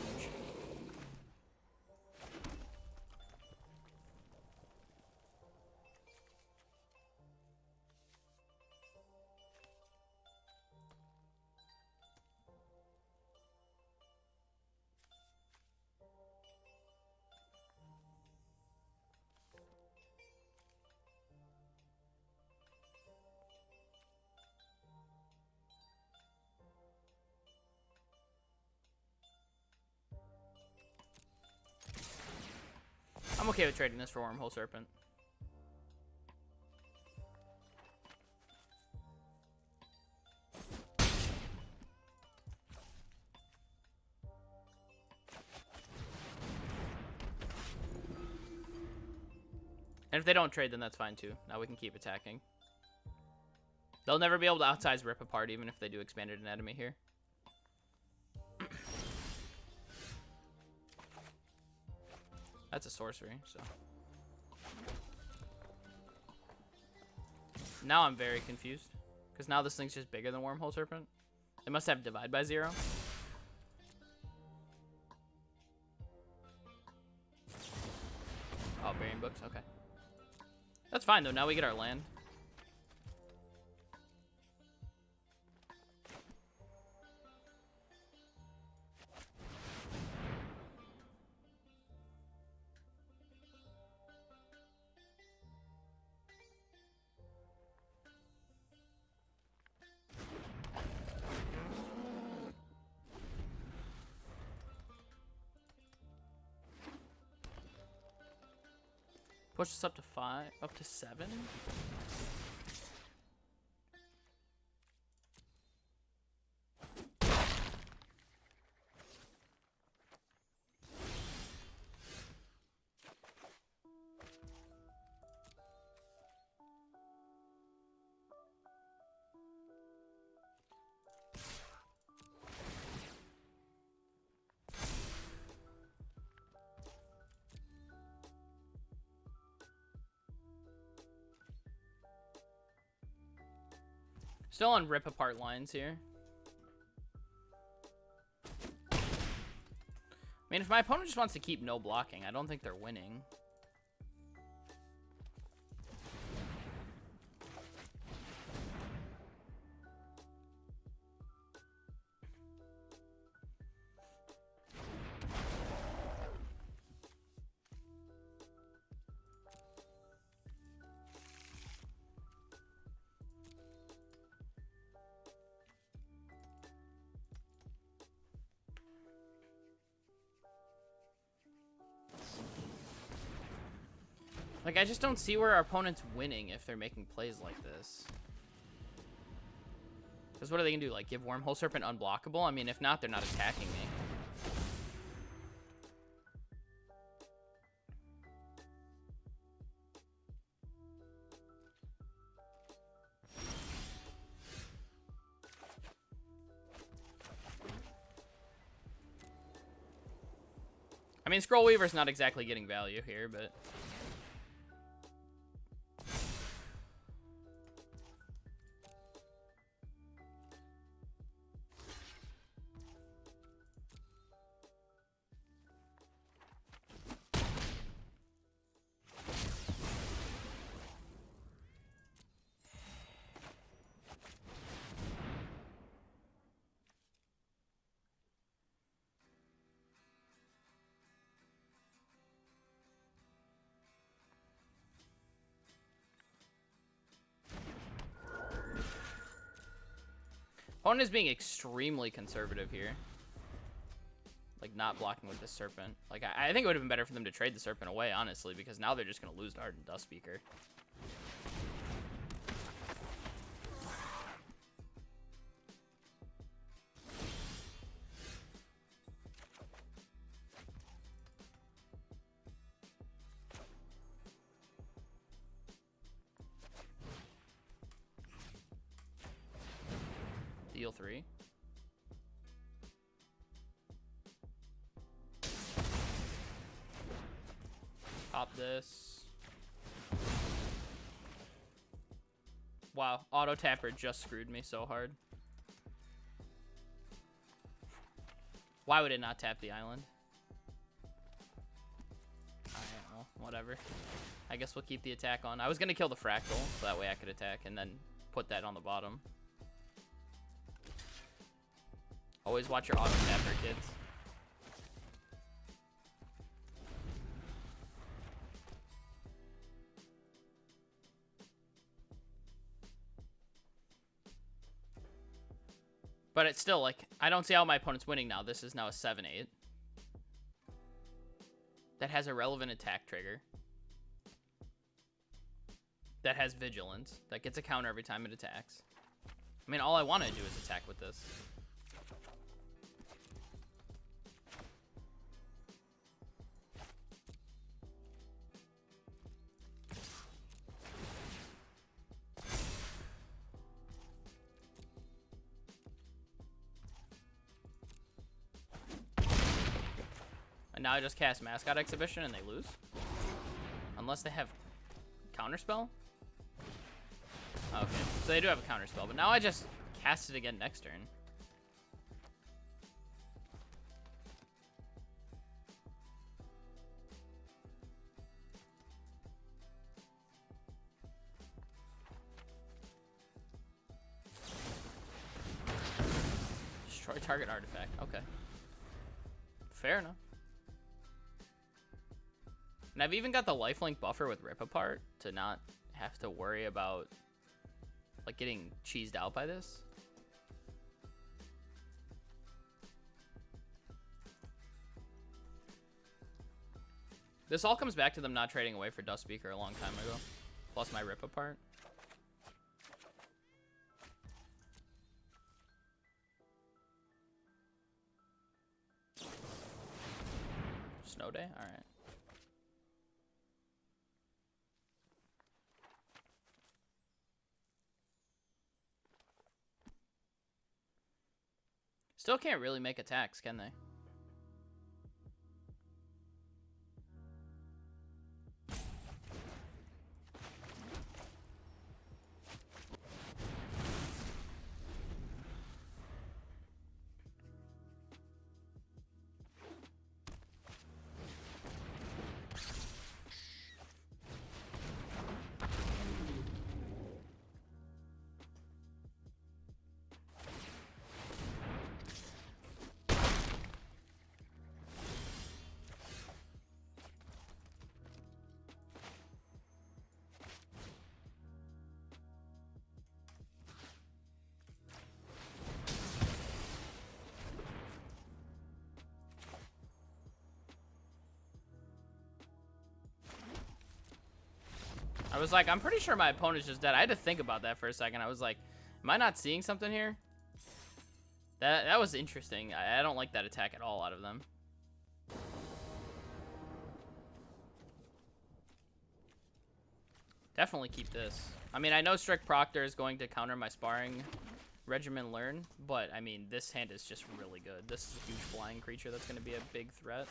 I'm okay with trading this for Wormhole Serpent. And if they don't trade, then that's fine too. Now we can keep attacking. They'll never be able to outsize Rip Apart even if they do Expanded Anatomy here. That's a sorcery, so. Now I'm very confused. Because now this thing's just bigger than Wormhole Serpent. It must have Divide by 0. Oh, Burying Books, okay. That's fine though, now we get our land. Push us up to 5, up to 7. Still on rip apart lines here. I mean, if my opponent just wants to keep no blocking, I don't think they're winning. Like, I just don't see where our opponent's winning if they're making plays like this. Because what are they going to do? Like, give Wormhole Serpent unblockable? I mean, if not, they're not attacking me. I mean, Scroll Weaver's not exactly getting value here, but... Opponent is being extremely conservative here. Like, not blocking with the Serpent. Like, I think it would have been better for them to trade the Serpent away, honestly, because now they're just going to lose to Ardent Dustspeaker. Deal 3. Pop this. Wow, auto tapper just screwed me so hard. Why would it not tap the island? I don't know, whatever. I guess we'll keep the attack on. I was gonna kill the Fractal, so that way I could attack and then put that on the bottom. Always watch your auto tapper, kids. But it's still, like, I don't see how my opponent's winning now. This is now a 7-8. That has a relevant attack trigger. That has Vigilance. That gets a counter every time it attacks. I mean, all I want to do is attack with this. And now I just cast Mascot Exhibition and they lose. Unless they have Counterspell? Okay, so they do have a Counterspell, but now I just cast it again next turn. Destroy target artifact. Okay. Fair enough. And I've even got the lifelink buffer with Rip Apart to not have to worry about, like, getting cheesed out by this. This all comes back to them not trading away for Dust Speaker a long time ago. Plus my rip apart. Snow day? Alright. Still can't really make attacks, can they? I was like, I'm pretty sure my opponent's just dead. I had to think about that for a second. I was like, am I not seeing something here? That was interesting. I don't like that attack at all out of them. Definitely keep this. I mean, I know Strict Proctor is going to counter my sparring regimen learn, but I mean, this hand is just really good. This is a huge flying creature that's going to be a big threat.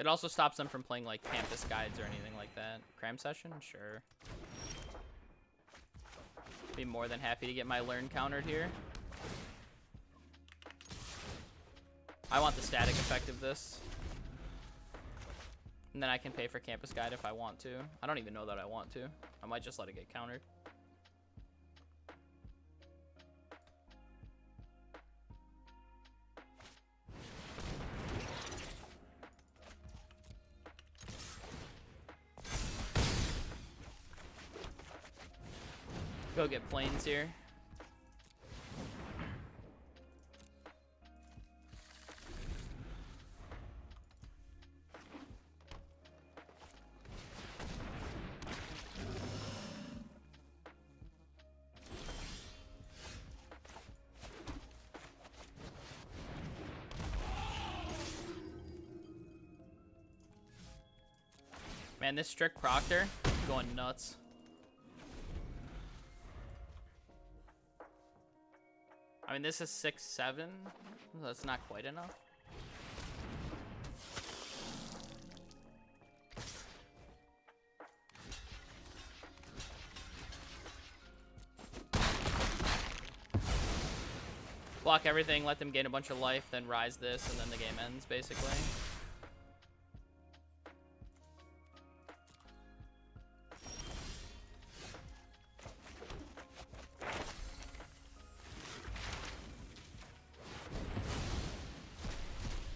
It also stops them from playing like campus guides or anything like that. Cram session? Sure. Be more than happy to get my learn countered here. I want the static effect of this. And then I can pay for campus guide if I want to. I don't even know that I want to. I might just let it get countered. Go get planes here. Man, this Strict Proctor is going nuts. I mean, this is 6-7. That's not quite enough. Block everything, let them gain a bunch of life, then rise this, and then the game ends, basically.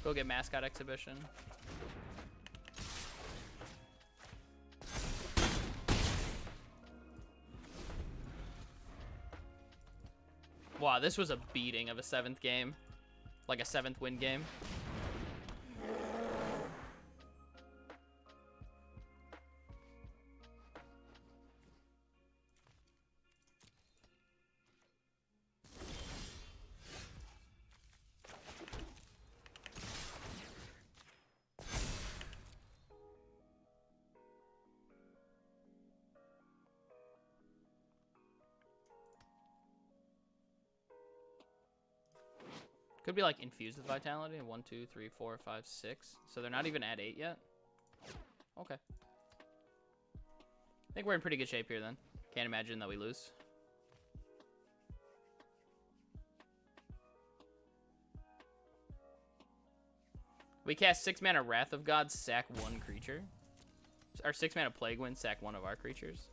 Go get Mascot Exhibition. Wow, this was a beating of a 7th game. Like a 7th win game. Could be like infused with vitality. 1, 2, 3, 4, 5, 6. So they're not even at 8 yet. Okay. I think we're in pretty good shape here then. Can't imagine that we lose. We cast 6 mana Wrath of God, sack 1 creature. Our 6 mana Plague Wind, sack 1 of our creatures.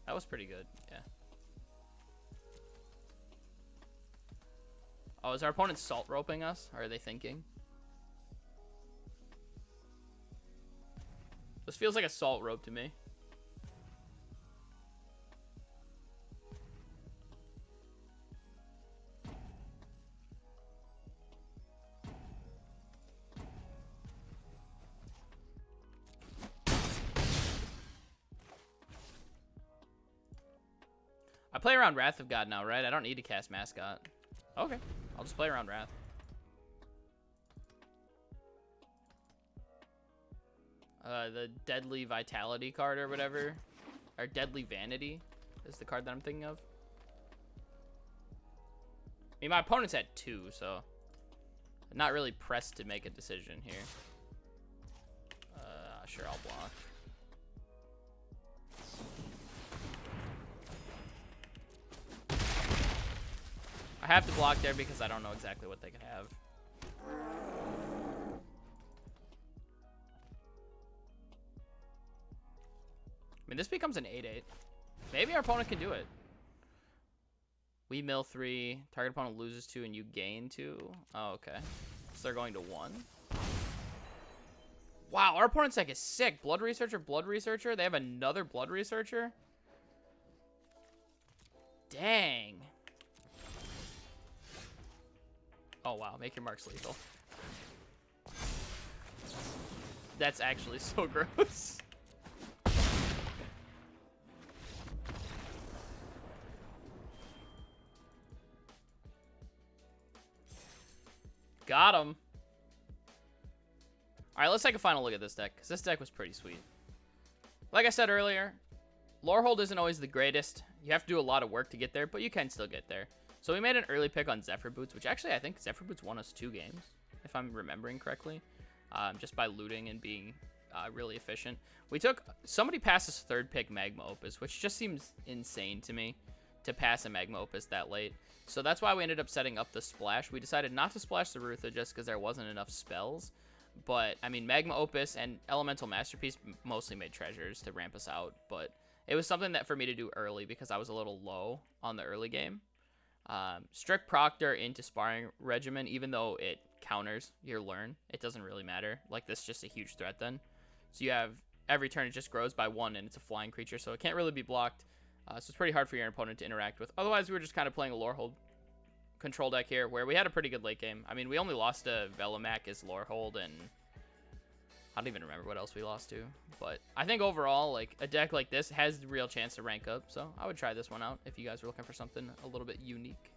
That was pretty good, yeah. Oh, is our opponent salt roping us? Or are they thinking? This feels like a salt rope to me. play around Wrath of God now, right? I don't need to cast Mascot. Okay, I'll just play around Wrath. The Deadly Vitality card or whatever. Or Deadly Vanity is the card that I'm thinking of. I mean, my opponent's at 2, so I'm not really pressed to make a decision here. Sure, I'll block. I have to block there because I don't know exactly what they could have. I mean, this becomes an 8-8. Maybe our opponent can do it. We mill 3. Target opponent loses 2 and you gain 2. Oh, okay. So they're going to 1. Wow, our opponent's deck is sick. Blood Researcher, Blood Researcher. They have another Blood Researcher. Dang. Oh, wow. Make your marks lethal. That's actually so gross. Got him. All right, let's take a final look at this deck, because this deck was pretty sweet. Like I said earlier, Lorehold isn't always the greatest. You have to do a lot of work to get there, but you can still get there. So we made an early pick on Zephyr Boots, which actually I think Zephyr Boots won us 2 games, if I'm remembering correctly, just by looting and being really efficient. Somebody passed his 3rd pick Magma Opus, which just seems insane to me to pass a Magma Opus that late. So that's why we ended up setting up the splash. We decided not to splash the Rutha just because there wasn't enough spells. But, I mean, Magma Opus and Elemental Masterpiece mostly made treasures to ramp us out. But it was something that for me to do early because I was a little low on the early game. Strict Proctor into Sparring Regimen, even though it counters your learn, it doesn't really matter. Like, this is just a huge threat then. So you have, every turn it just grows by 1 and it's a flying creature, so it can't really be blocked. So it's pretty hard for your opponent to interact with. Otherwise, we were just kind of playing a Lorehold control deck here, where we had a pretty good late game. I mean, we only lost to Velamac as Lorehold, and I don't even remember what else we lost to. But I think overall, like, a deck like this has the real chance to rank up, so I would try this one out if you guys were looking for something a little bit unique.